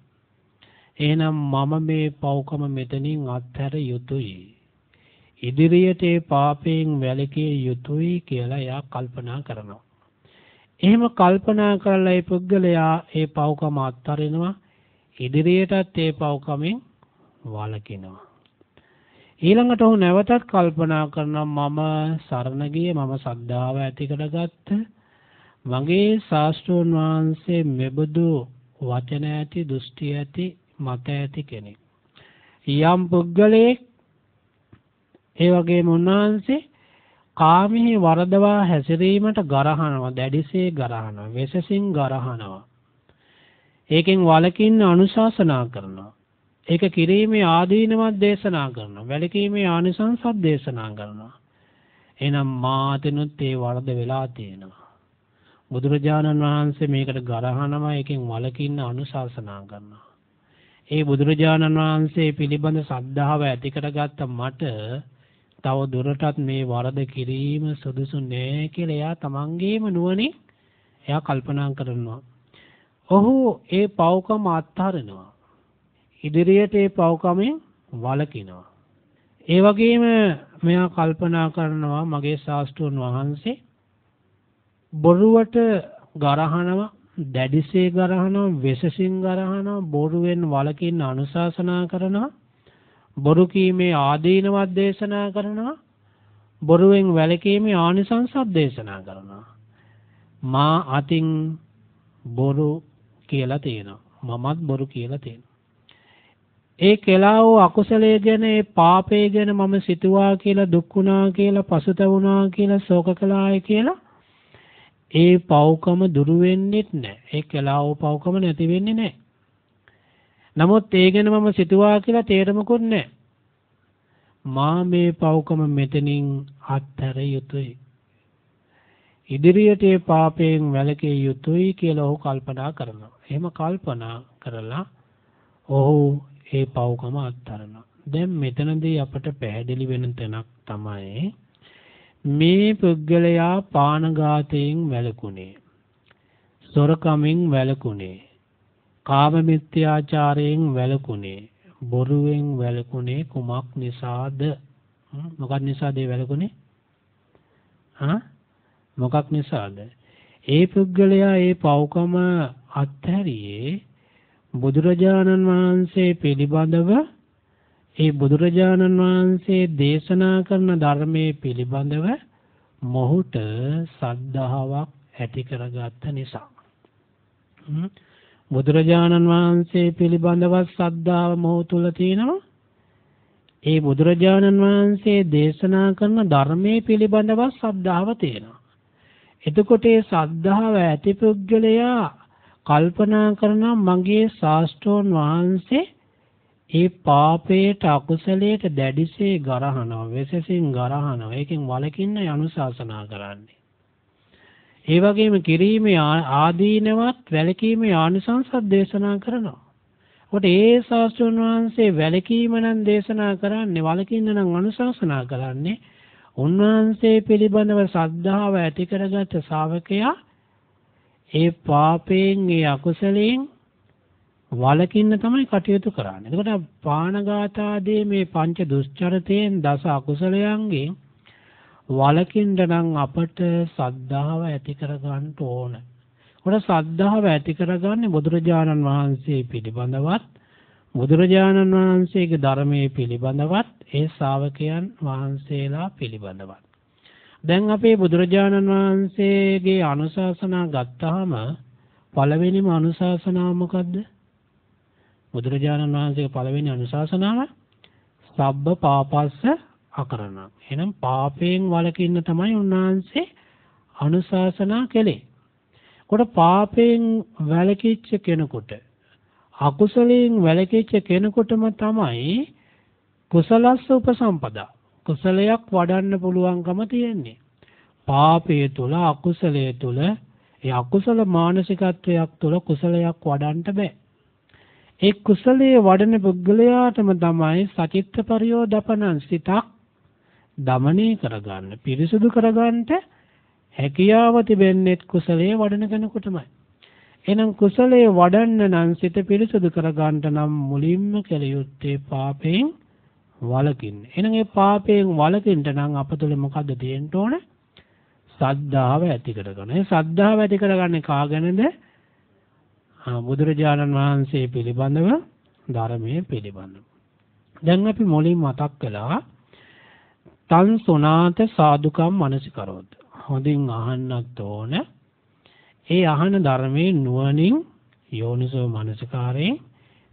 එහෙනම් මම මේ පව්කම මෙතනින් අත්හැර යුතුයි. ඉදිරියට ඒ පාපයෙන් වැළකී යුතුයි කියලා එයා කල්පනා කරනවා. එහෙම කල්පනා කරලා ඒ පුද්ගලයා ඒ පව්කම අත්හරිනවා, ඉදිරියටත් ඒ පව්කමෙන් වළකිනවා. ඊළඟට ඔහු නැවතත් කල්පනා කරනවා, මම සරණ ගියේ, මම ශ්‍රද්ධාව ඇති කරගත්ත, මගේ ශාස්ත්‍රෝන් වහන්සේ මෙබඳු වචන ඇති, දෘෂ්ටි ඇති, මත ඇති කෙනෙක්. යම් පුද්ගලයෙක් ඒ වගේම උන්වහන්සේ කාමෙහි වරදවා හැසිරීමට ගරහනවා, දැඩිසේ ගරහනවා, වෙසසින් ගරහනවා. ඒකෙන් වළකින්න අනුශාසනා කරනවා. ඒක කිරීමේ ආදීනවත් දේශනා කරනවා. වැළකීමේ ආනිසංසත් දේශනා කරනවා. එහෙනම් මාතෙනුත් ඒ වරද වෙලා තියෙනවා. බුදුරජාණන් වහන්සේ මේකට ගරහනවා, ඒකෙන් වළකින්න අනුශාසනා කරනවා. ඒ බුදුරජාණන් වහන්සේ පිළිබඳ ශ්‍රද්ධාව ඇති කරගත්ත මට තව දුරටත් මේ වරද කිරීම සුදුසු නෑ කියලා එයා තමන්ගේම නුවණින් එයා කල්පනා කරනවා. ඔහු ඒ පව්කම අත්හරිනවා. ඉදිරියට ඒ පව්කමෙන් වළකිනවා. ඒ වගේම මෙයා කල්පනා කරනවා මගේ ශාස්ත්‍රඥ වහන්සේ බොරුවට ගරහනවා, දැඩිසේ ගරහනවා, වෙසසින් ගරහනවා, බොරුවෙන් වළකින්න අනුශාසනා කරනවා, බොරු කීමේ ආදීනවත් දේශනා කරනවා, බොරුවෙන් වැළකීමේ ආනිසංසත් දේශනා කරනවා. මා අතින් බොරු කියලා තියෙනවා. මමත් බොරු කියලා තියෙනවා. ඒ කෙලා වූ අකුසලයේ ගැන, ඒ පාපයේ ගැන මම සිතුවා කියලා, දුක් වුණා කියලා, පසුතැවුණා කියලා, ශෝක කළායි කියලා ඒ පව්කම දුරු වෙන්නේත් නැහැ. ඒ කෙලා වූ පව්කම නැති වෙන්නේ නැහැ. නමුත් ඒ ගැන මම සිතුවා කියලා තේරෙමකුත් නැහැ. මා මේ පව්කම මෙතනින් අත්හැර යුතුයි. ඉදිරියට ඒ පාපයෙන් වැළකී යුතුයි කියලා ඔහු කල්පනා කරනවා. එහෙම කල්පනා කරලා ඔහු ඒ පව්කම අත්හරිනවා. දැන් මෙතනදී අපට පැහැදිලි වෙන තැනක් තමයි මේ පුද්ගලයා පානඝාතයෙන් වැළකුණේ, සොරකමින් වැළකුණේ, කාම මිත්‍යාචාරයෙන් වැළකුණේ, බොරුවෙන් වැළකුණේ කුමක් නිසාද? මොකක් නිසාද ඒ වැළකුණේ? මොකක් නිසාද? ඒ පුද්ගලයා ඒ පව්කම අත්හැරියේ බුදුරජාණන් වහන්සේ පිළිබඳව, ඒ බුදුරජාණන් වහන්සේ දේශනා කරන ධර්මයේ පිළිබඳව මොහුට ශ්‍රද්ධාවක් ඇති කරගත්ත නිසා. බුදුරජාණන් වහන්සේ පිළිබඳව ශ්‍රද්ධාව මොහු තුල තියෙනවා. ඒ බුදුරජාණන් වහන්සේ දේශනා කරන ධර්මයේ පිළිබඳව ශ්‍රද්ධාව තියෙනවා. එතකොට ඒ ශ්‍රද්ධාව ඇති පුද්ගලයා කල්පනා කරනවා මගේ ශාස්ත්‍රෝන් වහන්සේ ඒ පාපයට, අකුසලයට දැඩිසේ ගරහනවා, වෙසසින් ගරහනවා. ඒකෙන් වළකින්න අනුශාසනා කරන්නේ. ඒ වගේම කිරීමේ ආදීනවත්, වැළකීමේ ආනිසංසත් දේශනා කරනවා. කොට ඒ ශාස්ත්‍රඥ වහන්සේ වැළකීම නම් දේශනා කරන්නේ, වළකින්න නම් අනුශාසනා කරන්නේ. උන්වහන්සේ පිළිබඳව ශ්‍රද්ධාව ඇති කරගත් ශ්‍රාවකයා ඒ පාපයෙන්, ඒ අකුසලයෙන් වළකින්න තමයි කටයුතු කරන්නේ. එතකොට පානඝාත ආදී මේ පංච දුස්චරිතයෙන්, දස අකුසලයන්ගෙන් වළකින්න නම් අපට ශ්‍රද්ධාව ඇති කරගන්න ඕන. උඩ ශ්‍රද්ධාව ඇති කරගන්නේ බුදුරජාණන් වහන්සේ පිළිබඳවත්, බුදුරජාණන් වහන්සේගේ ධර්මයේ පිළිබඳවත්, ඒ ශ්‍රාවකයන් වහන්සේලා පිළිබඳවත්. දැන් අපේ බුදුරජාණන් වහන්සේගේ අනුශාසනා ගත්තාම පළවෙනිම අනුශාසනාව මොකද්ද? බුදුරජාණන් වහන්සේගේ පළවෙනි අනුශාසනාව සබ්බ පාපස්ස අකරණං. එහෙනම් පාපයෙන් වළකින්න තමයි උන්වහන්සේ අනුශාසනා කළේ. කොට පාපයෙන් වැළකීච්ච කෙනෙකුට, අකුසලයෙන් වැළකීච්ච කෙනෙකුටම තමයි කුසලස්ස උපසම්පදා, කුසලයක් වඩන්න පුළුවන්කම තියෙන්නේ. පාපය තුල, අකුසලය තුල, ඒ අකුසල මානසිකත්වයක් තුල කුසලයක් වඩන්න බෑ. ඒ කුසලයේ වඩන පුද්ගලයාටම තමයි සචිත්ත පරියෝදපනං, සිතක් දමනය කරගන්න, පිරිසුදු කරගන්නට හැකියාව තිබෙන්නේ කුසලයේ වඩන කෙනෙකුටමයි. එහෙනම් කුසලයේ වඩන්න නම්, සිත පිරිසුදු කරගන්න නම් මුලින්ම කළ යුත්තේ පාපයෙන් වළකින්න. එහෙනම් ඒ පාපයෙන් වළකින්න නම් අප තුළ මොකද්ද තියෙන්න ඕන? ශ්‍රද්ධාව ඇති කරගන්න. ඒ ශ්‍රද්ධාව ඇති කරගන්නේ කාගෙනද? බුදුරජාණන් වහන්සේ පිළිබඳව, ධර්මයේ පිළිබඳව. දැන් අපි මුලින් මතක් කළා තං සුනාත සාදුකම් මනසිකරොත්. හොඳින් අහන්නත් ඕන. ඒ අහන ධර්මයේ නුවණින්, යෝනිසෝ මනසිකාරයෙන්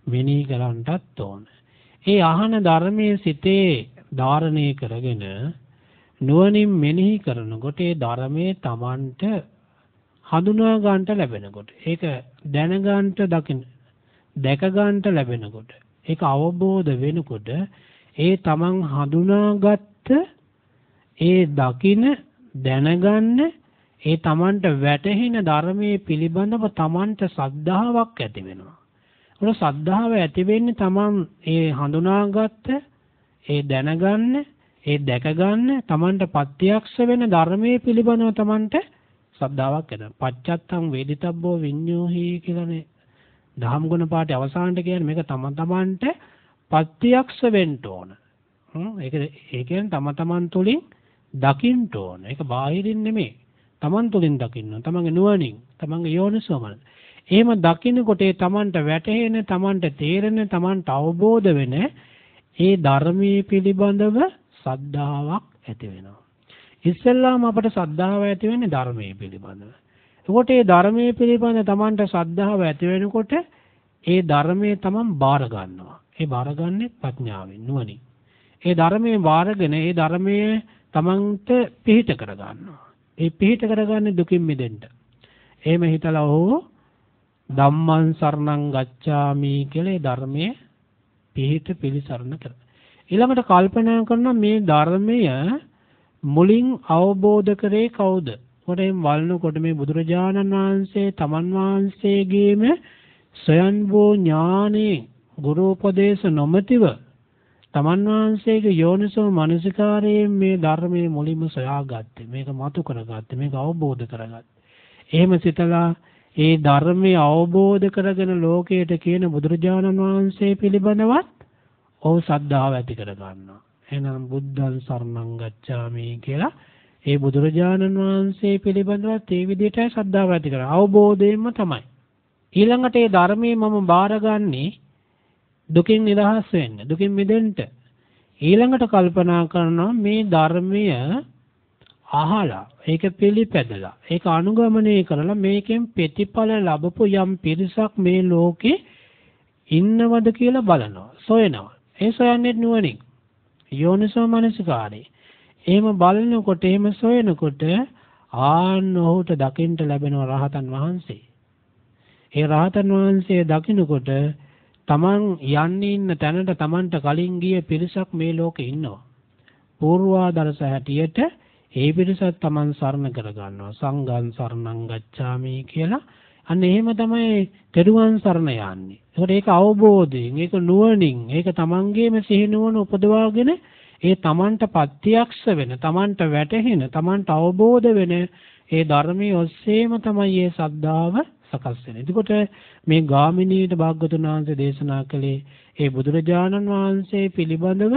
මෙනෙහි කරන්නත් ඕන. ඒ අහන ධර්මයේ සිතේ ධාරණය කරගෙන නුවණින් මෙනෙහි කරනකොට ඒ ධර්මයේ Tamanට හඳුනා ගන්නට ලැබෙනකොට, ඒක දැන ගන්නට දැක ගන්නට ලැබෙනකොට, ඒක අවබෝධ වෙනකොට ඒ තමන් හඳුනාගත්ත ඒ දකින දැනගන්න ඒ තමන්ට වැටහෙන ධර්මයේ පිළිබඳව තමන්ට ශ්‍රද්ධාවක් ඇති වෙනවා. ඒක ශ්‍රද්ධාව ඇති වෙන්නේ තමන් ඒ හඳුනාගත්ත ඒ දැනගන්න ඒ දැකගන්න තමන්ට ප්‍රත්‍යක්ෂ වෙන ධර්මයේ පිළිබඳව තමන්ට ශ්‍රද්ධාවක් ඇති වෙනවා. පච්චත්තං වේදිතබ්බෝ විඤ්ඤෝහි කියලානේ දහම් ගුණ පාඨයේ අවසානට කියන්නේ මේක තමන්ට ප්‍රත්‍යක්ෂ වෙන්න ඕන. ඒ කියන්නේ තමන් තුළින් දකින්න ඕන. ඒක බාහිරින් නෙමෙයි. තමන් තුළින් දකින්න. තමන්ගේ නුවණින්, තමන්ගේ යෝනිසෝමන. එහෙම දකින්නකොට ඒ තමන්ට වැටහෙන, තමන්ට තේරෙන, තමන්ට අවබෝධ වෙන ඒ ධර්මයේ පිළිබඳව ශ්‍රද්ධාවක් ඇති වෙනවා. ඉස්සෙල්ලාම අපට ශ්‍රද්ධාව ඇති වෙන්නේ ධර්මයේ පිළිබඳව. එතකොට ඒ ධර්මයේ පිළිබඳ තමන්ට ශ්‍රද්ධාව ඇති වෙනකොට ඒ ධර්මයේ තමන් බාර ගන්නවා. ඒ බාරගන්නේ ප්‍රඥාවෙන්, නුවණින්. ඒ ධර්මයේ බාරගෙන ඒ ධර්මයේ තමන්ට පිහිට කර ගන්නවා. ඒ පිහිට කරගන්නේ දුකින් මිදෙන්න. එහෙම හිතලා ඔහු ධම්මං සරණං ගච්ඡාමි කියලා ඒ ධර්මයේ පිහිට පිළිසරණ කර. ඊළඟට කල්පනා කරනවා මේ ධර්මය මුලින් අවබෝධ කරේ කවුද? කොටෙන් වල්නකොට මේ බුදුරජාණන් වහන්සේ තමන් වහන්සේගේම ස්වයංභූ ඥානේ ගුරු උපදේශ නොමැතිව තමන් වහන්සේගේ යෝනිසෝ මනසිකාරයෙන් මේ ධර්මයේ මුලින්ම සොයාගත්තේ. මේක මතු කරගත්තේ. මේක අවබෝධ කරගත්තේ. එහෙම සිතලා ඒ ධර්මයේ අවබෝධ කරගෙන ලෝකයට කියන බුදුරජාණන් වහන්සේ පිළිබඳවත් ඔහු ශ්‍රද්ධාව ඇති කර ගන්නවා. එහෙනම් බුද්ධං සරණං ගච්ඡාමි කියලා ඒ බුදුරජාණන් වහන්සේ පිළිබඳවත් ඒ විදිහටයි ශ්‍රද්ධාව ඇති කරන්නේ. අවබෝධයෙන්ම තමයි. ඊළඟට ඒ ධර්මයේ මම බාරගන්නේ දුකින් නිදහස් වෙන්න, දුකින් මිදෙන්න. ඊළඟට කල්පනා කරනවා මේ ධර්මය අහලා, ඒක පිළිපැදලා, ඒක අනුගමනය කරලා මේකෙන් ප්‍රතිඵල ලැබපු යම් පිරිසක් මේ ලෝකේ ඉන්නවද කියලා බලනවා, සොයනවා. ඒ සොයන්නේ නුවණින්, යෝනිසෝ මනසිකාරේ. එහෙම බලනකොට, එහෙම සොයනකොට ආන්න ඔහුට දකින්න ලැබෙනවා රහතන් වහන්සේ. ඒ රහතන් වහන්සේ දකින්නකොට තමන් යන්නේ ඉන්න තැනට තමන්ට කලින් ගිය පිරිසක් මේ ලෝකේ ඉන්නවා. පූර්වාදර්ශ හැටියට ඒ පිරිසත් තමන් සරණ කර ගන්නවා. සංඝං සරණං ගච්ඡාමි කියලා. අන්න එහෙම තමයි තෙරුවන් සරණ යන්නේ. ඒකට ඒක අවබෝධයෙන්, ඒක නුවණින්, ඒක තමන්ගේම සිහි නුවණ උපදවාගෙන ඒ තමන්ට ප්‍රත්‍යක්ෂ වෙන, තමන්ට වැටහෙන, තමන්ට අවබෝධ වෙන ඒ ධර්මයේ ඔස්සේම තමයි මේ ශ්‍රද්ධාව සකස් වෙන්නේ. එතකොට මේ ගාමිණීට භාග්‍යවතුන් වහන්සේ දේශනා කළේ ඒ බුදුරජාණන් වහන්සේ පිළිබඳව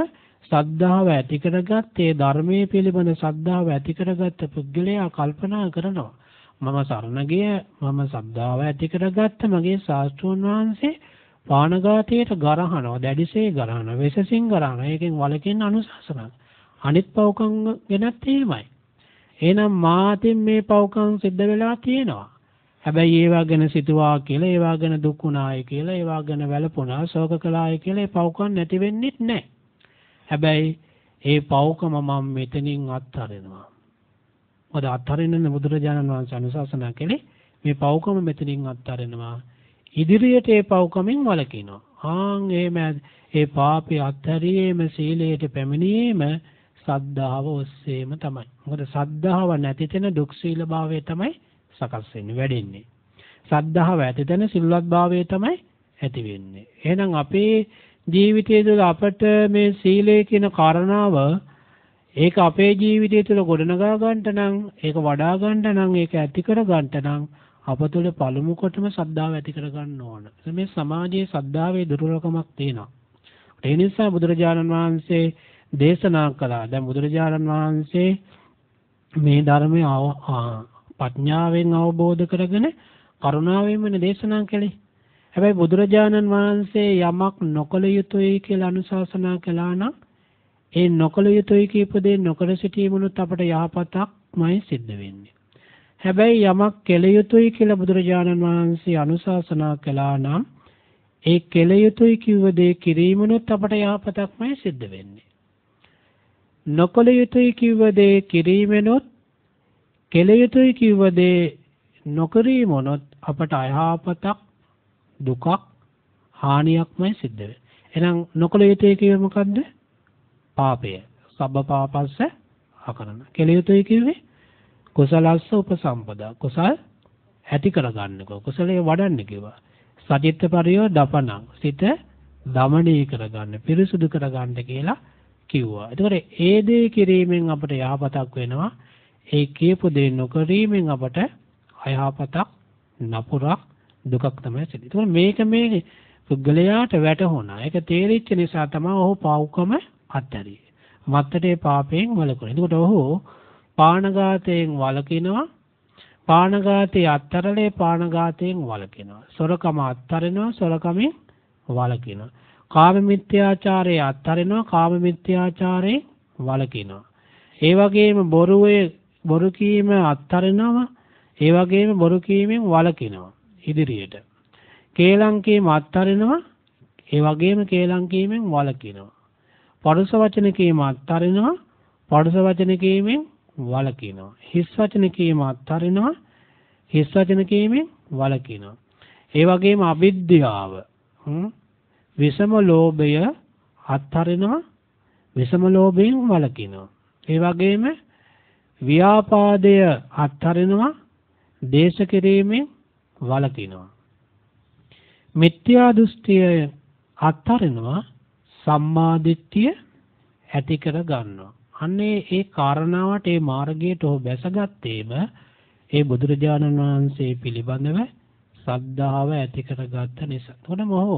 ශ්‍රද්ධාව ඇති කරගත්, ඒ ධර්මයේ පිළිබඳ ශ්‍රද්ධාව ඇති කරගත් පුද්ගලයා කල්පනා කරනවා මම සරණ ගිය, මම ශ්‍රද්ධාව ඇති කරගත්ත මගේ ශාස්ත්‍රඥ වහන්සේ පානඝාතයට ගරහනවා, දැඩිසේ ගරහනවා, වෙසසින් ගරහනවා. ඒකෙන් වලකින්න අනුශාසනා. අනිත් පව්කම් ගැනත් එහෙමයි. එහෙනම් මාතින් මේ පව්කම් සිද්ධ වෙලා තියෙනවා. හැබැයි ඒවා ගැන සිතුවා කියලා, ඒවා ගැන දුක් වුණාය කියලා, ඒවා ගැන වැළපුණා, ශෝක කළාය කියලා ඒ පව්කම් නැති වෙන්නේ නැහැ. හැබැයි ඒ පව්කම මම මෙතනින් අත්හරිනවා. මොකද අත්හරින්න බුදුරජාණන් වහන්සේ අනුශාසනා කළේ මේ පව්කම මෙතනින් අත්හරිනවා. ඉදිරියට ඒ පව්කමින් වළකිනවා. එහෙම ඒ පාපේ අත්හැරීම, සීලයට පැමිණීම ශ්‍රද්ධාව ඔස්සේම තමයි. මොකද ශ්‍රද්ධාව නැති තැන දුක් සීල භාවය තමයි සකස් වෙන්නේ, වැඩෙන්නේ. ශ්‍රද්ධාව ඇති තැන සිල්වත් භාවය තමයි ඇති වෙන්නේ. එහෙනම් අපේ ජීවිතය තුළ අපට මේ සීලය කියන කාරණාව ඒක අපේ ජීවිතය තුළ ගොඩනගා ගන්නට නම්, ඒක වඩා ගන්නට නම්, ඒක ඇති කර ගන්නට නම් අප තුළ පළමු කොටම ශ්‍රද්ධාව ඇති කර ගන්න ඕන. මේ සමාජයේ ශ්‍රද්ධාවේ දුර්වලකමක් තියෙනවා. ඒ නිසා බුදුරජාණන් වහන්සේ දේශනා කළා. දැන් බුදුරජාණන් වහන්සේ මේ ධර්මය ප්‍රඥාවෙන් අවබෝධ කරගෙන කරුණාවෙන්ම දේශනා කළේ. හැබැයි බුදුරජාණන් වහන්සේ යමක් නොකළ යුතුයි කියලා අනුශාසනා කළා නම් ඒ නොකළ යුතුයි කියපු දේ නොකර සිටීමනොත් අපට යහපතක්මයි සිද්ධ වෙන්නේ. හැබැයි යමක් කෙල යුතුයි කියලා බුදුරජාණන් වහන්සේ අනුශාසනා කළා නම් ඒ කෙල යුතුයි කිව්ව දේ කිරීමනොත් අපට යහපතක්මයි සිද්ධ වෙන්නේ. නොකළ යුතුයි කිව්ව දේ කිරීමනොත්, කෙල යුතුයි කිව්ව දේ නොකිරීම වුණොත් අපට අයහපතක් දුකක් හානියක්මයි සිද්ධ වෙන්නේ. එහෙනම් නොකළ යුතුයි කිව්වේ මොකද්ද? පාපය. සබ්බ පාපස්ස අකරණ. කෙල යුතුයි කිව්වේ කුසලස්ස උපසම්පදා. කුසල් ඇති කරගන්නකෝ. කුසලයේ වඩන්න කිව්වා. සචිත්ත පරියෝ දපණං. සිත දමණී කරගන්න, පිරිසුදු කරගන්න කියලා කිව්වා. එතකොට ඒ දේ කිරීමෙන් අපට යහපතක් වෙනවා. ඒ කියපු දේ නොකිරීමෙන් අපට අයහපතක්, නපුරක්, දුකක් තමයි සිද්ධ වෙන්නේ. මේක මේ පුද්ගලයාට වැටහුණා. ඒක තේරිච්ච නිසා තමයි ඔහු පව්කම අත්හැරියේ. මත්තටේ පාපයෙන් වළකුණා. එතකොට ඔහු පානඝාතයෙන් වළකිනවා. පානඝාතයේ අත්තරලේ පානඝාතයෙන් වළකිනවා. සොරකම අත්තරිනවා. සොරකමින් වළකිනවා. කාම මිත්‍යාචාරයේ අත්තරිනවා. කාම මිත්‍යාචාරයෙන් වළකිනවා. ඒ වගේම බොරු කීම අත්තරිනවා. ඒ වගේම බොරු කීමෙන් වළකිනවා ඉදිරියට. කේලම් කීම අත්තරිනවා. ඒ වගේම කේලම් කීමෙන් වළකිනවා. පරුස වචන කීම අත්තරිනවා. පරුස වචන කීමෙන් වළකිනවා. හිස් වචන කීම අත්තරිනවා. හිස් වචන කීමෙන් වළකිනවා. ඒ වගේම අවිද්‍යාව, විෂම ලෝභය අත්තරිනවා. විෂම ලෝභයෙන් වළකිනවා. ඒ වගේම ව්‍යාපාදය අත්තරිනවා. දේශ කිරීමෙන් වළකිනවා. මිත්‍යා දෘෂ්ටිය අත්තරිනවා. සම්මා දිට්ඨිය ඇති කර ගන්නවා. අන්නේ ඒ කාරණාවට ඒ මාර්ගයට ඔහු බැසගත්තේම ඒ බුදුරජාණන් වහන්සේ පිළිබඳව ශ්‍රද්ධාව ඇති කරගත්ත නිසා. එතකොට මොහු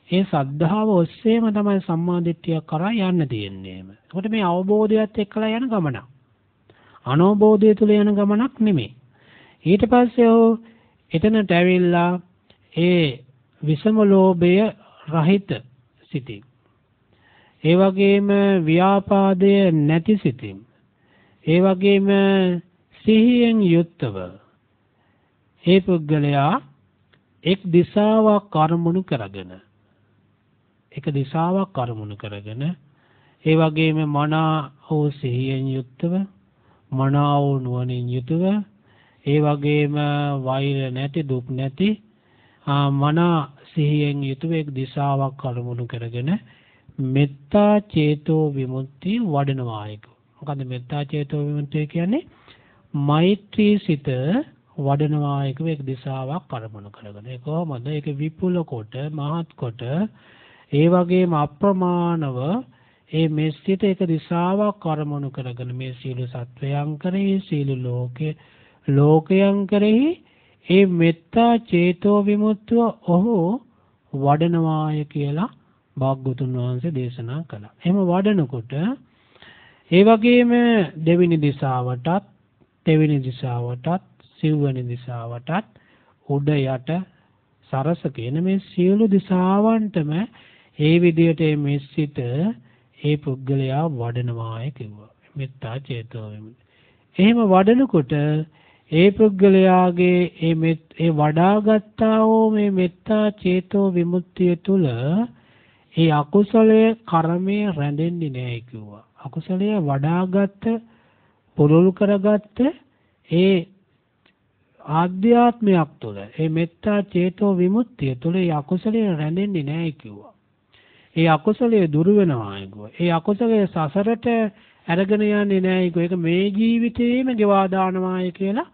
ඒ ශ්‍රද්ධාව ඔස්සේම තමයි සම්මා දිට්ඨිය කරා යන්න තියෙන්නේ. එතකොට මේ අවබෝධයත් එක්කලා යන ගමනක්. අනවබෝධය තුල යන ගමනක් නෙමෙයි. ඊට පස්සේ ඔහු එතනට ඇවිල්ලා ඒ විෂම ලෝභය රහිත සිතින්, ඒ වගේම ව්‍යාපාදය නැති සිතින්, ඒ වගේම සිහියෙන් යුක්තව ඒ පුද්ගලයා එක් දිශාවක් අරමුණු කරගෙන, ඒ වගේම මනා වූ සිහියෙන් යුක්තව, මනා වූ නුවණින් යුතුව, ඒ වගේම වෛර නැති, දුක් නැති, මනා සිහියෙන් යුතුව එක් දිශාවක් අරමුණු කරගෙන මෙත්තා චේතෝ විමුක්තිය වඩනවායක. මොකද මෙත්තා චේතෝ විමුක්තිය කියන්නේ මෛත්‍රී සිත වඩනවායක එක් දිශාවක් අරමුණු කරගෙන. ඒ කොහොමද? ඒක විපුල කොට, මහත් කොට, ඒ වගේම අප්‍රමාණව ඒ මෙසිත එක දිශාවක් අරමුණු කරගෙන මේ සීල සත්වයන් කරෙහි, සීල ලෝකයන් කරෙහි ඒ මෙත්තා චේතෝ විමුක්තිය ඔහු වඩනවාය කියලා භාග්‍යවතුන් වහන්සේ දේශනා කළා. එහෙම වඩනකොට ඒ වගේම දෙවෙනි දිශාවටත්, තෙවෙනි දිශාවටත්, සිව්වෙනි දිශාවටත්, උඩ යට සරස කියන මේ සියලු දිශාවන්ටම ඒ විදිහට මේ සිත ඒ පුද්ගලයා වඩනවාය කිව්වා. මෙත්තා චේතෝ විමුක්තිය. එහෙම වඩනකොට ඒ පුද්ගලයාගේ ඒ වඩාගත්තා වූ මේ මෙත්තා චේතෝ විමුක්තිය තුල ඒ අකුසලයේ කර්මයේ රැඳෙන්නේ නැහැ කිව්වා. අකුසලයේ වඩාගත්, පුරුල් කරගත්ත ඒ ආධ්‍යාත්මයක් තුළ, ඒ මෙත්තා චේතෝ විමුක්තිය තුළ ඒ අකුසලයේ රැඳෙන්නේ නැහැ කිව්වා. ඒ අකුසලයේ දුරු වෙනවා කිව්වා. ඒ අකුසලයේ සසරට අරගෙන යන්නේ නැහැ කිව්වා. ඒක මේ ජීවිතේම ගෙවා දානවායි කියලා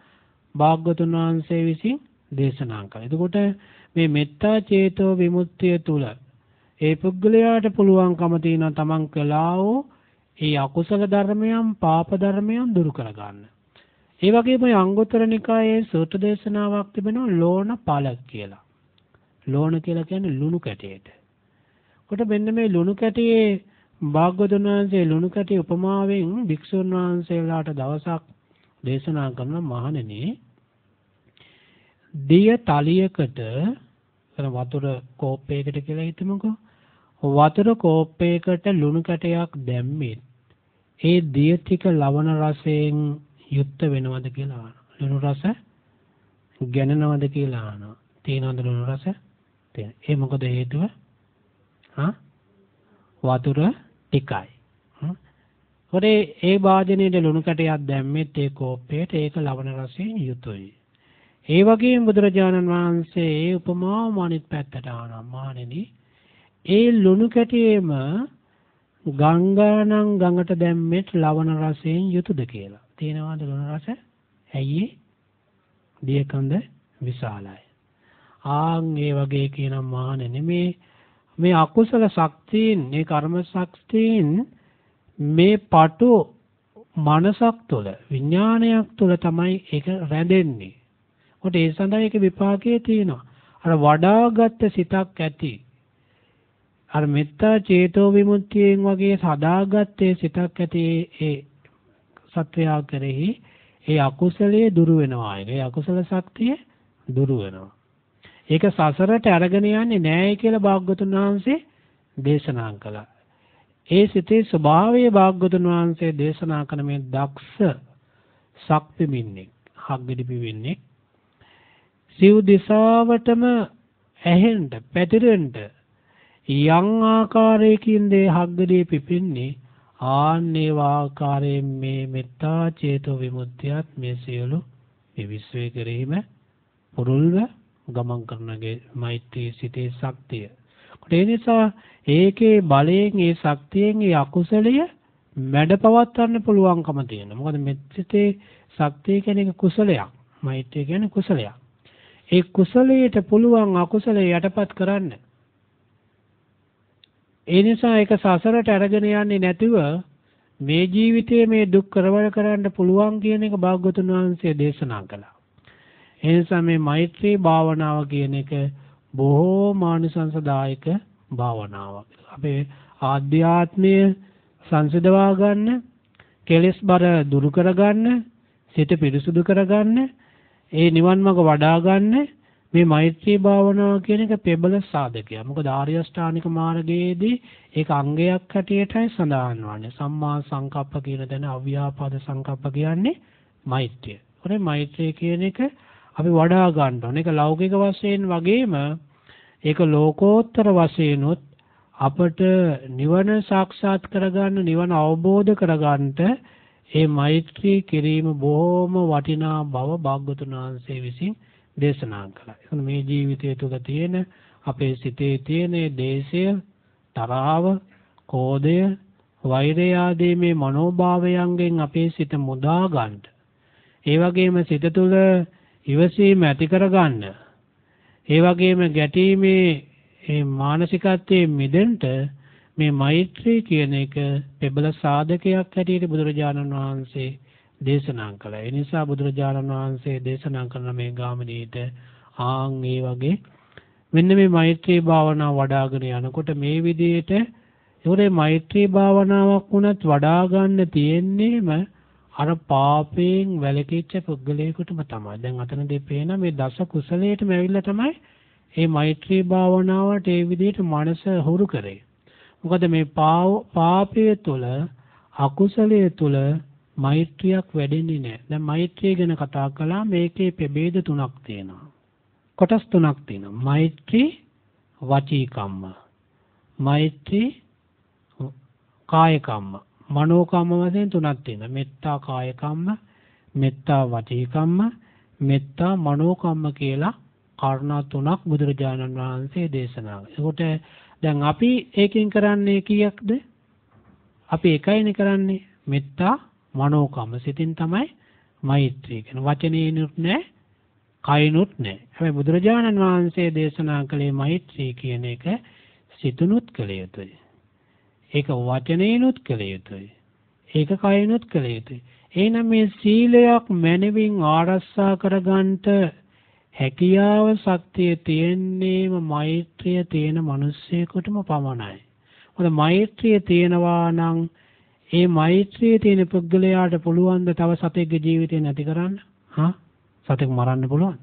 භාග්‍යවතුන් වහන්සේ විසින් දේශනා කළා. එතකොට මේ මෙත්තා චේතෝ විමුක්තිය තුළ ඒ පුද්ගලයාට පුළුවන්කම තියෙනවා තමන් කළා වූ ඒ අකුසල ධර්මයන්, පාප ධර්මයන් දුරු කරගන්න. ඒ වගේම අංගුත්තර නිකායේ සූත්‍ර දේශනාවක් තිබෙනවා ලෝණ පළ කියලා. ලෝණ කියලා කියන්නේ ලුණු කැටයට. කොට මෙන්න මේ ලුණු කැටයේ භාග්‍යවතුන් වහන්සේ ලුණු කැටි උපමාවෙන් භික්ෂුන් වහන්සේලාට දවසක් දේශනා කරන මහණෙනි, දිය තලියකට වතුර කෝප්පයකට කියලා හිතමුකෝ. වතුර කෝප්පයකට ලුණු කැටයක් දැම්මෙත් ඒ දිය ටික ලවණ රසයෙන් යුක්ත වෙනවද කියලා අහනවා. ලුණු රස ගැනනවද කියලා අහනවා. තියෙනවද ලුණු රස? තියෙන. ඒ මොකද හේතුව? වතුර ටිකයි. ඒ වාදනයේ ලුණු කැටයක් දැම්මෙත් ඒ කෝප්පයට ඒක ලවණ රසයෙන් යුතුයි. ඒ වගේම බුදුරජාණන් වහන්සේ ඒ උපමාවම අනිත් පැත්තට ආනවා. මහණෙනි, ඒ ලුණු කැටියෙම ගංගානම් ගඟට දැම්මෙත් ලවණ රසයෙන් යුතුයද කියලා. තේනවාද ලුණු රස? ඇයි දියකඳ විශාලයි. ආන් ඒ වගේ කියන මහණෙනි මේ අකුසල ශක්තියින්, මේ කර්ම ශක්තියින් මේ පටු මනසක් තුළ, විඥානයක් තුළ තමයි ඒක රැඳෙන්නේ. කොට ඒ සඳහා ඒක විපාකයේ තියෙනවා. අර වඩාගත් සිතක් ඇති, අර මෙත්තා චේතෝ විමුක්තියෙන් වගේ සදාගත්තේ සිතක් ඇති ඒ සත්වයා කෙරෙහි ඒ අකුසලයේ දුරු වෙනවා. ඒ අකුසල ශක්තිය දුරු වෙනවා. ඒක සසරට අරගෙන යන්නේ නැහැ කියලා භාග්‍යවතුන් වහන්සේ දේශනා කළා. ඒ සිතේ ස්වභාවය භාග්‍යවතුන් වහන්සේ දේශනා කරන මේ දක්ෂ ශක්තිමින්නේ, හග්ගඩි පිවින්නේ සිව් දිසාවටම ඇහෙන්න, පැතිරෙන්න යම් ආකාරයකින් දේ හග්ගඩියේ පිපින්නේ. ආන්නේ ආකාරයෙන් මේ මෙත්තා චේතෝ විමුක්තියත් මේ සියලු මේ විශ්වය කෙරෙහිම පුරුල්ව ගමන් කරනගේ මෛත්‍රී සිතේ ශක්තිය. ඒ නිසා ඒකේ බලයෙන්, ඒ ශක්තියෙන් ඒ අකුසලය මැඩ පවත්වන්න පුළුවන්කම තියෙනවා. මොකද මෙත්සිතේ ශක්තිය කියන්නේ කුසලයක්. මෛත්‍රිය කියන්නේ කුසලයක්. ඒ කුසලයට පුළුවන් අකුසලය යටපත් කරන්න. ඒ නිසා ඒක සසරට අරගෙන යන්නේ නැතිව මේ ජීවිතයේ මේ දුක් කරවල කරන්න පුළුවන් කියන එක භාග්‍යවතුන් වහන්සේ දේශනා කළා. ඒ නිසා මේ මෛත්‍රී භාවනාව කියන එක බොහෝ මානසංසදායක භාවනාවක්. අපේ ආධ්‍යාත්මය සංසිඳවා ගන්න, කෙලෙස් බර දුරු කරගන්න, සිත පිරිසුදු කරගන්න, ඒ නිවන් මඟ වඩා ගන්න මේ මෛත්‍රී භාවනාව කියන එක පෙබල සාධකයක්. මොකද ආර්ය අෂ්ටාංගික මාර්ගයේදී ඒක අංගයක් හැටියටයි සඳහන් වන්නේ. සම්මා සංකප්ප කියන තැන අව්‍යාපාද සංකප්ප කියන්නේ මෛත්‍රිය. ඒකනේ මෛත්‍රිය කියන එක අපි වඩා ගන්න ඕනේ. ඒක ලෞකික වශයෙන් වගේම ඒක ලෝකෝත්තර වශයෙන්ුත් අපට නිවන සාක්ෂාත් කරගන්න, නිවන අවබෝධ කරගන්නට මේ මෛත්‍රී කිරීම බොහොම වටිනා බව භාග්‍යවතුන් වහන්සේ විසින් දේශනා කළා. ඒ මේ ජීවිතය තුළ තියෙන, අපේ සිතේ තියෙන දේශය, තරහව, කෝධය, වෛරය ආදී මේ මනෝභාවයන්ගෙන් අපේ සිත මුදා ගන්න. ඒ වගේම සිත තුළ ඉවසීම ඇති කරගන්න. ඒ වගේම ගැටීමේ මේ මානසිකත්වයේ මිදෙන්න මේ මෛත්‍රී කියන එක පෙබල සාධකයක් හැටියට බුදුරජාණන් වහන්සේ දේශනා කළා. ඒ නිසා බුදුරජාණන් වහන්සේ දේශනා කරන මේ ගාමිනීට ආන් ඒ වගේ මෙන්න මේ මෛත්‍රී භාවනාව වඩ아가න යනකොට මේ විදිහට ඒකේ මෛත්‍රී භාවනාවක් වුණත් වඩා ගන්න තියෙන්නේම අර පාපයෙන් වැළකීච්ච පුද්ගලයෙකුටම තමයි. දැන් අතනදී පේන මේ දස කුසලයටම ඇවිල්ලා තමයි මේ මෛත්‍රී භාවනාවට ඒ විදිහට මනස හුරු කරේ. මොකද මේ පාපය තුළ, අකුසලයේ තුළ මෛත්‍රියක් වැඩෙන්නේ නැහැ. දැන් මෛත්‍රිය ගැන කතා කළා. මේකේ ප්‍රභේද තුනක් තියෙනවා. කොටස් තුනක් තියෙනවා. මෛත්‍රී වචී කම්ම, මෛත්‍රී කාය කම්ම, මනෝ කම්ම වශයෙන් තුනක් තියෙනවා. මෙත්තා කාය කම්ම, මෙත්තා වචී කම්ම, මෙත්තා මනෝ කම්ම කියලා කාරණා තුනක් බුදුරජාණන් වහන්සේ දේශනා කළා. ඒකට දැන් අපි ඒකෙන් කරන්නේ කීයක්ද? අපි එකයිනේ කරන්නේ. මෙත්තා මනෝ කම්ම සිතින් තමයි මෛත්‍රී කියන. වචනේනුත් නැහැ, කයිනුත් නැහැ. හැබැයි බුදුරජාණන් වහන්සේ දේශනා කළේ මෛත්‍රී කියන එක සිතුනුත් කළ යුතුයි. ඒක වචනේනුත් කළ යුතුයි. ඒක කයිනුත් කළ යුතුයි. එහෙනම් මේ සීලයක් මනවින් ආරක්ෂා කරගන්නට හැකියාව ශක්තිය තියෙන්නේම මෛත්‍රිය තියෙන මිනිස්සෙකුටම පමණයි. මොකද මෛත්‍රිය තියෙනවා නම් ඒ මෛත්‍රිය තියෙන පුද්ගලයාට පුළුවන් ද තව සතෙක්ගේ ජීවිතේ නැති කරන්න? සතෙක් මරන්න පුළුවන්?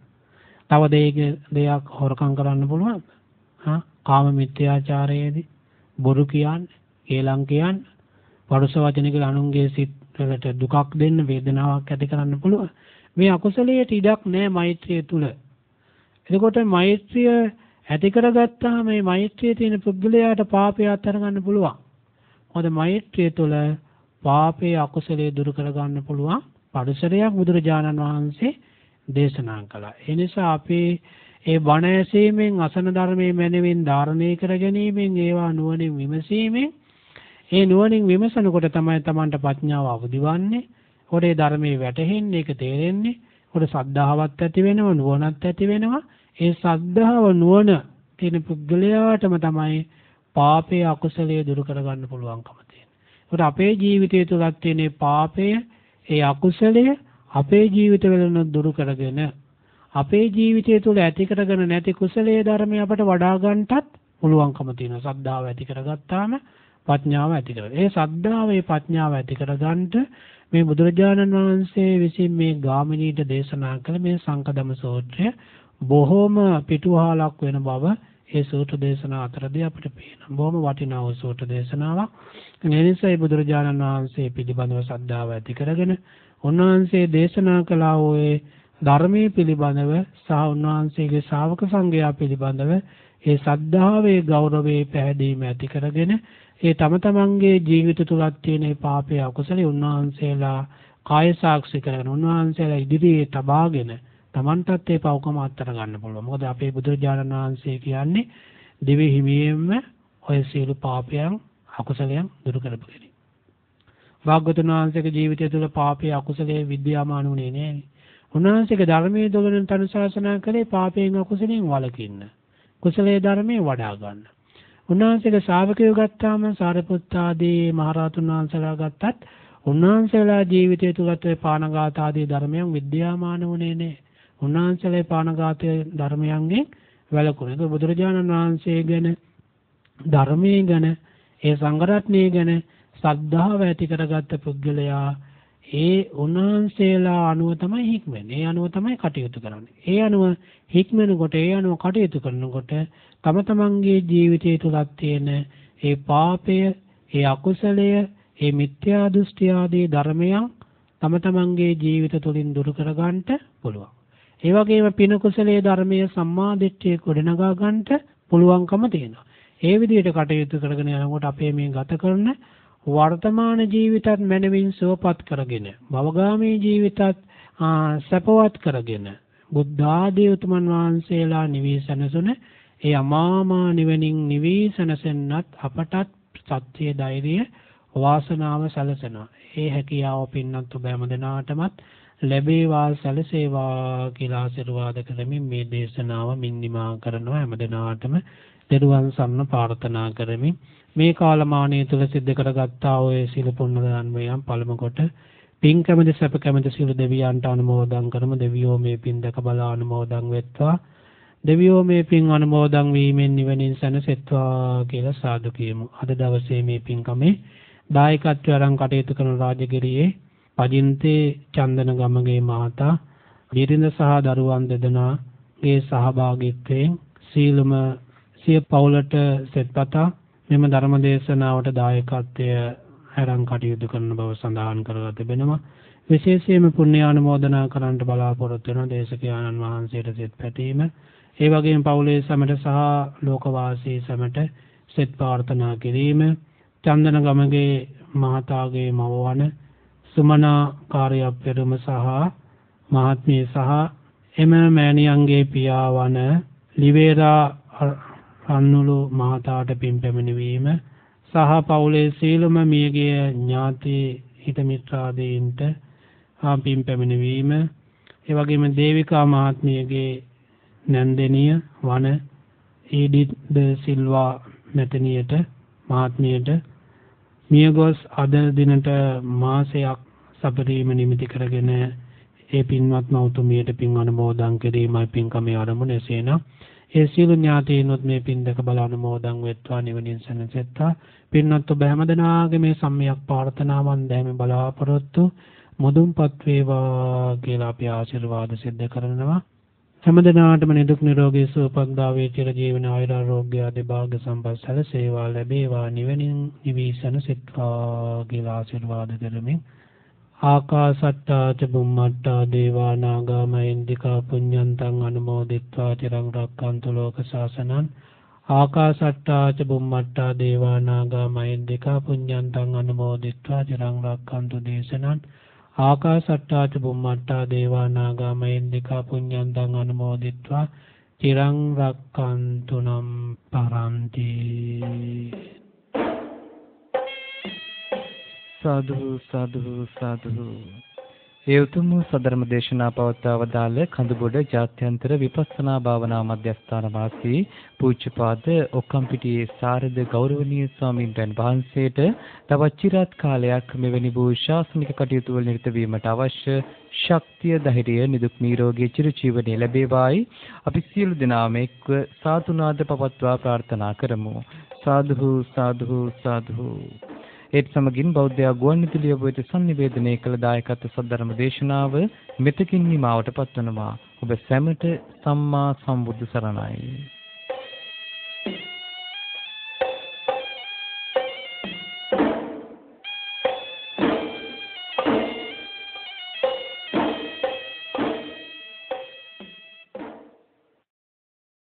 තව දෙයක් හොරකම් කරන්න පුළුවන්? කාම මිත්‍යාචාරයේදී බොරු කියන්නේ, කේලම් කියන්නේ, වරුස වචන කියලා අනුන්ගේ සිත් වලට දුකක් දෙන්න, වේදනාවක් ඇති කරන්න පුළුවන්. මේ අකුසලයට ඉඩක් නැහැ මෛත්‍රිය තුල. එතකොට මෛත්‍රිය ඇති කරගත්තාම මේ මෛත්‍රියේ තියෙන පුද්ගලයාට පාපය අත්හැර ගන්න පුළුවන්. මොකද මෛත්‍රිය තුළ පාපේ අකුසලයේ දුරු කරගන්න පුළුවන් පරිසරයක් බුදුරජාණන් වහන්සේ දේශනා කළා. ඒ නිසා අපි ඒ බණ ඇසීමෙන් අසන ධර්මයේ මැනවින් ධාරණය කර ගැනීමෙන් ඒවා නුවණින් විමසීමෙන් ඒ නුවණින් විමසනකොට තමයි Tamanට ප්‍රඥාව අවදිවන්නේ. ඔරේ ධර්මයේ වැටහෙන්නේ, ඒක තේරෙන්නේ. ඔර සද්ධාවත් ඇති වෙනවා, නුවණත් ඇති වෙනවා. ඒ සද්ධාව නුවණ තියෙන පුද්ගලයාටම තමයි පාපයේ අකුසලයේ දුරු කරගන්න පුළුවන්කම තියෙන්නේ. ඒකට අපේ ජීවිතය තුලත් තියෙන පාපය, ඒ අකුසලය අපේ ජීවිතවල දුරු කරගෙන අපේ ජීවිතය තුල ඇති කරගෙන නැති කුසලයේ ධර්මය අපට වඩා ගන්නටත් පුළුවන්කම තියෙනවා. සද්ධාව ඇති කරගත්තාම ප්‍රඥාව ඇති කරගන්න. ඒ සද්ධාවේ ප්‍රඥාව ඇති කරගන්නට මේ බුදුරජාණන් වහන්සේ විසින් මේ ගාමිණීට දේශනා කළ මේ සංකදම සූත්‍රය බොහෝම පිටුවහලක් වෙන බව ඒ සූත්‍ර දේශනා අතරදී අපිට පේනවා. බොහොම වටිනා වූ සූත්‍ර දේශනාවක්. ඒ නිසා බුදුරජාණන් වහන්සේ පිළිබඳව ශ්‍රද්ධාව ඇති කරගෙන උන්වහන්සේ දේශනා කළා වූ ධර්මයේ පිළිබඳව සහ උන්වහන්සේගේ ශ්‍රාවක සංඝයා පිළිබඳව ඒ ශ්‍රද්ධාවේ ගෞරවයේ පැහැදීම ඇති කරගෙන ඒ තම තමන්ගේ ජීවිත තුලත් තියෙන පාපයේ අකුසලයේ උන්වහන්සේලා කාය සාක්ෂි කරගෙන උන්වහන්සේලා ඉදිරියේ තබාගෙන තමන්ටත් ඒ පවකම අත්තර ගන්න පුළුවන්. මොකද අපේ බුදුරජාණන් වහන්සේ කියන්නේ දිවි හිමියෙන්ම ඔය සියලු පාපයන් අකුසලයන් දුරු කරපු කෙනෙක්. භාග්‍යවතුන් වහන්සේගේ ජීවිතය තුළ පාපයේ අකුසලයේ විද්‍යාමාන වුණේ නෑ. උන්වහන්සේගේ ධර්මයේ දොළෙන් තනුශාසනා කළේ පාපයෙන් අකුසලයෙන් වළකින්න. කුසලයේ ධර්මයේ වඩා ගන්න. උන්වහන්සේගේ ශ්‍රාවකයෝ ගත්තාම සාරිපුත්ත ආදී මහරහතුන් වහන්සේලා ගත්තත් උන්වහන්සේලා ජීවිතය තුළත් ඒ පානඝාත ආදී ධර්මයන් විද්‍යාමාන වුණේ නෑ. උන්වහන්සේලා පානඝාත ධර්මයන්ගෙන් වැළකුණා. ඒක බුදුරජාණන් වහන්සේ ගැන ධර්මයේ ගැන ඒ සංඝරත්නය ගැන ශ්‍රද්ධාව ඇති කරගත්ත පුද්ගලයා ඒ උන්වහන්සේලා අනුව තමයි හික්මන්නේ. ඒ අනුව තමයි කටයුතු කරන්නේ. ඒ අනුව හික්මනකොට ඒ අනුව කටයුතු කරනකොට තම තමන්ගේ ජීවිතය තුලත් තියෙන ඒ පාපය, ඒ අකුසලය, ඒ මිත්‍යා දෘෂ්ටි ආදී ධර්මයන් තම තමන්ගේ ජීවිත තුලින් දුරු කර ගන්නට පුළුවන්. ඒ වගේම පින කුසලයේ ධර්මයේ සම්මා දිට්ඨිය ගොඩනගා ගන්නට පුළුවන්කම තියෙනවා. ඒ විදිහට කටයුතු කරගෙන යනකොට අපේ මේ ගත කරන වර්තමාන ජීවිතත් මනවින් සුවපත් කරගෙන භවගාමී ජීවිතත් සපවත් කරගෙන බුද්ධ ආදී උතුමන් වහන්සේලා නිවිසනසුන ඒ අමාමා නිවනින් නිවිසනසෙන්නත් අපටත් සත්‍ය ධෛර්යය වාසනාව සැලසෙනවා. ඒ හැකියාව පින්නත් ඔබ හැමදෙනාටමත් ලැබේවා සැලසේවා කියලා ආශිර්වාද කරමින් මේ දේශනාව මින්නිමා කරනවා. හැමදෙනාටම දරුවන් සම්න ප්‍රාර්ථනා කරමින් මේ කාලමානයේ තුල සිද්ධ කරගත්තා ඔය සීල පුණ්‍ය ධර්මයන් පළමු කොට පින් කැමැති සැප කැමැති සීල දෙවියන්ට අනුමෝදන් කරමු. දෙවියෝ මේ පින් දැක බලා අනුමෝදන් වෙත්වා. දෙවියෝ මේ පින් අනුමෝදන් වීමෙන් නිවනින් සැනසෙත්වා කියලා සාදු කියමු. අද දවසේ මේ පින්කමේ දායකත්වය අරන් කටයුතු කරන රාජගිරියේ පදින්තේ චන්දන ගමගේ මහතා බිරිඳ සහ දරුවන් දෙදෙනාගේ සහභාගීත්වයෙන් සීලම සිය පවුලට සෙත්පතා මෙම ධර්ම දේශනාවට දායකත්වය අරන් කටයුතු කරන බව සඳහන් කරලා තිබෙනවා. විශේෂයෙන්ම පුණ්‍ය ආනුමෝදනා කරන්නට බලාපොරොත්තු වෙන දේශකයන්න් වහන්සේට සෙත් පැතීම, ඒ වගේම පවුලේ සැමට සහ ලෝකවාසී සැමට සෙත් ප්‍රාර්ථනා කිරීම, චන්දන ගමගේ මහතාගේ මවවන සුමනා කාර්යපෙරුම සහ මහත්මිය සහ එම මෑණියන්ගේ පියාවන ලිවේරා රන්නුළු මහතාට පින් පැමිණවීම සහ පවුලේ සීලම මියගිය ඥාති හිත මිත්‍රාදීන්ට පින් පැමිණවීම, ඒ වගේම දේවිකා මහත්මියගේ නැන්දෙනිය වන ඊඩිත් ද සිල්වා මෙතනියට මහත්මියට මියගොස් අද දිනට මාසයක් සපරීම නිමිති කරගෙන ඒ පින්වත් මෞතුමියට පින් අනුමෝදන් කිරීමයි පින්කමේ ආරම්භය. එසේනම් ඒ සීල ඥාතීනොත් මේ පින් දැක බල අනුමෝදන් වෙත්වා නිවනින් සැනසෙත්වා. පින්වත් ඔබ හැමදෙනාගේ මේ සම්මියක් ප්‍රාර්ථනාවන් දැම බලාපොරොත්තු මුදුන්පත් වේවා කියලා අපි ආශිර්වාද සිද්ධ කරනවා. හැමදෙනාටම නිදුක් නිරෝගී සුවපත් වේ චිර ජීවන ආයුරාෝග්‍ය ආදී භාග්‍ය සම්පත් සැලසේවා ලැබේවා නිවනින් නිවිසන සිත්වා කියලා ආශිර්වාද කරමින් ආකාසට්ටා ච බුම්මට්ටා දේවා නාග මහින්దికා පුඤ්ඤන්තං අනුමෝදිත්වා චිරං රක්ඛන්තු ලෝක ශාසනං ආකාසට්ටා ච බුම්මට්ටා දේවා නාග මහින්దికා පුඤ්ඤන්තං අනුමෝදිත්වා චිරං රක්ඛන්තු දේශනං ආකාසට්ටා ච බුම්මට්ටා දේවා නාග මහින්దికා පුඤ්ඤන්තං අනුමෝදිත්වා චිරං රක්칸තු නම් පරන්ති. සාදු සාදු සාදු. ඒ උතුම් සදර්ම දේශනා පවත්වා වදාළ කඳුබොඩ ජාත්‍යන්තර විපස්සනා භාවනා මධ්‍යස්ථාන වාසී පූජ්‍යපාද ඔක්කම්පිටියේ සාරද ගෞරවනීය ස්වාමීන් වහන්සේට තවත් চিරාත් කාලයක් මෙවැනි වූ ශාසනික කටයුතු වල නිරත වීමට අවශ්‍ය ශක්තිය ධෛර්යය නිදුක් නිරෝගී චිරජීවනයේ ලැබේවායි අපි සියලු දෙනාම එක්ව සාතුනාද පවත්වා ප්‍රාර්ථනා කරමු. සාදු සාදු සාදු. ඒත් සමගින් බෞද්ධ ගුවන්විදුලිය වෙත සංනිවේදනය කළ දායකත්ව සද්ධර්ම දේශනාව මෙතකින් නිමාවට පත්වනවා. ඔබ සැමට සම්මා සම්බුදු සරණයි.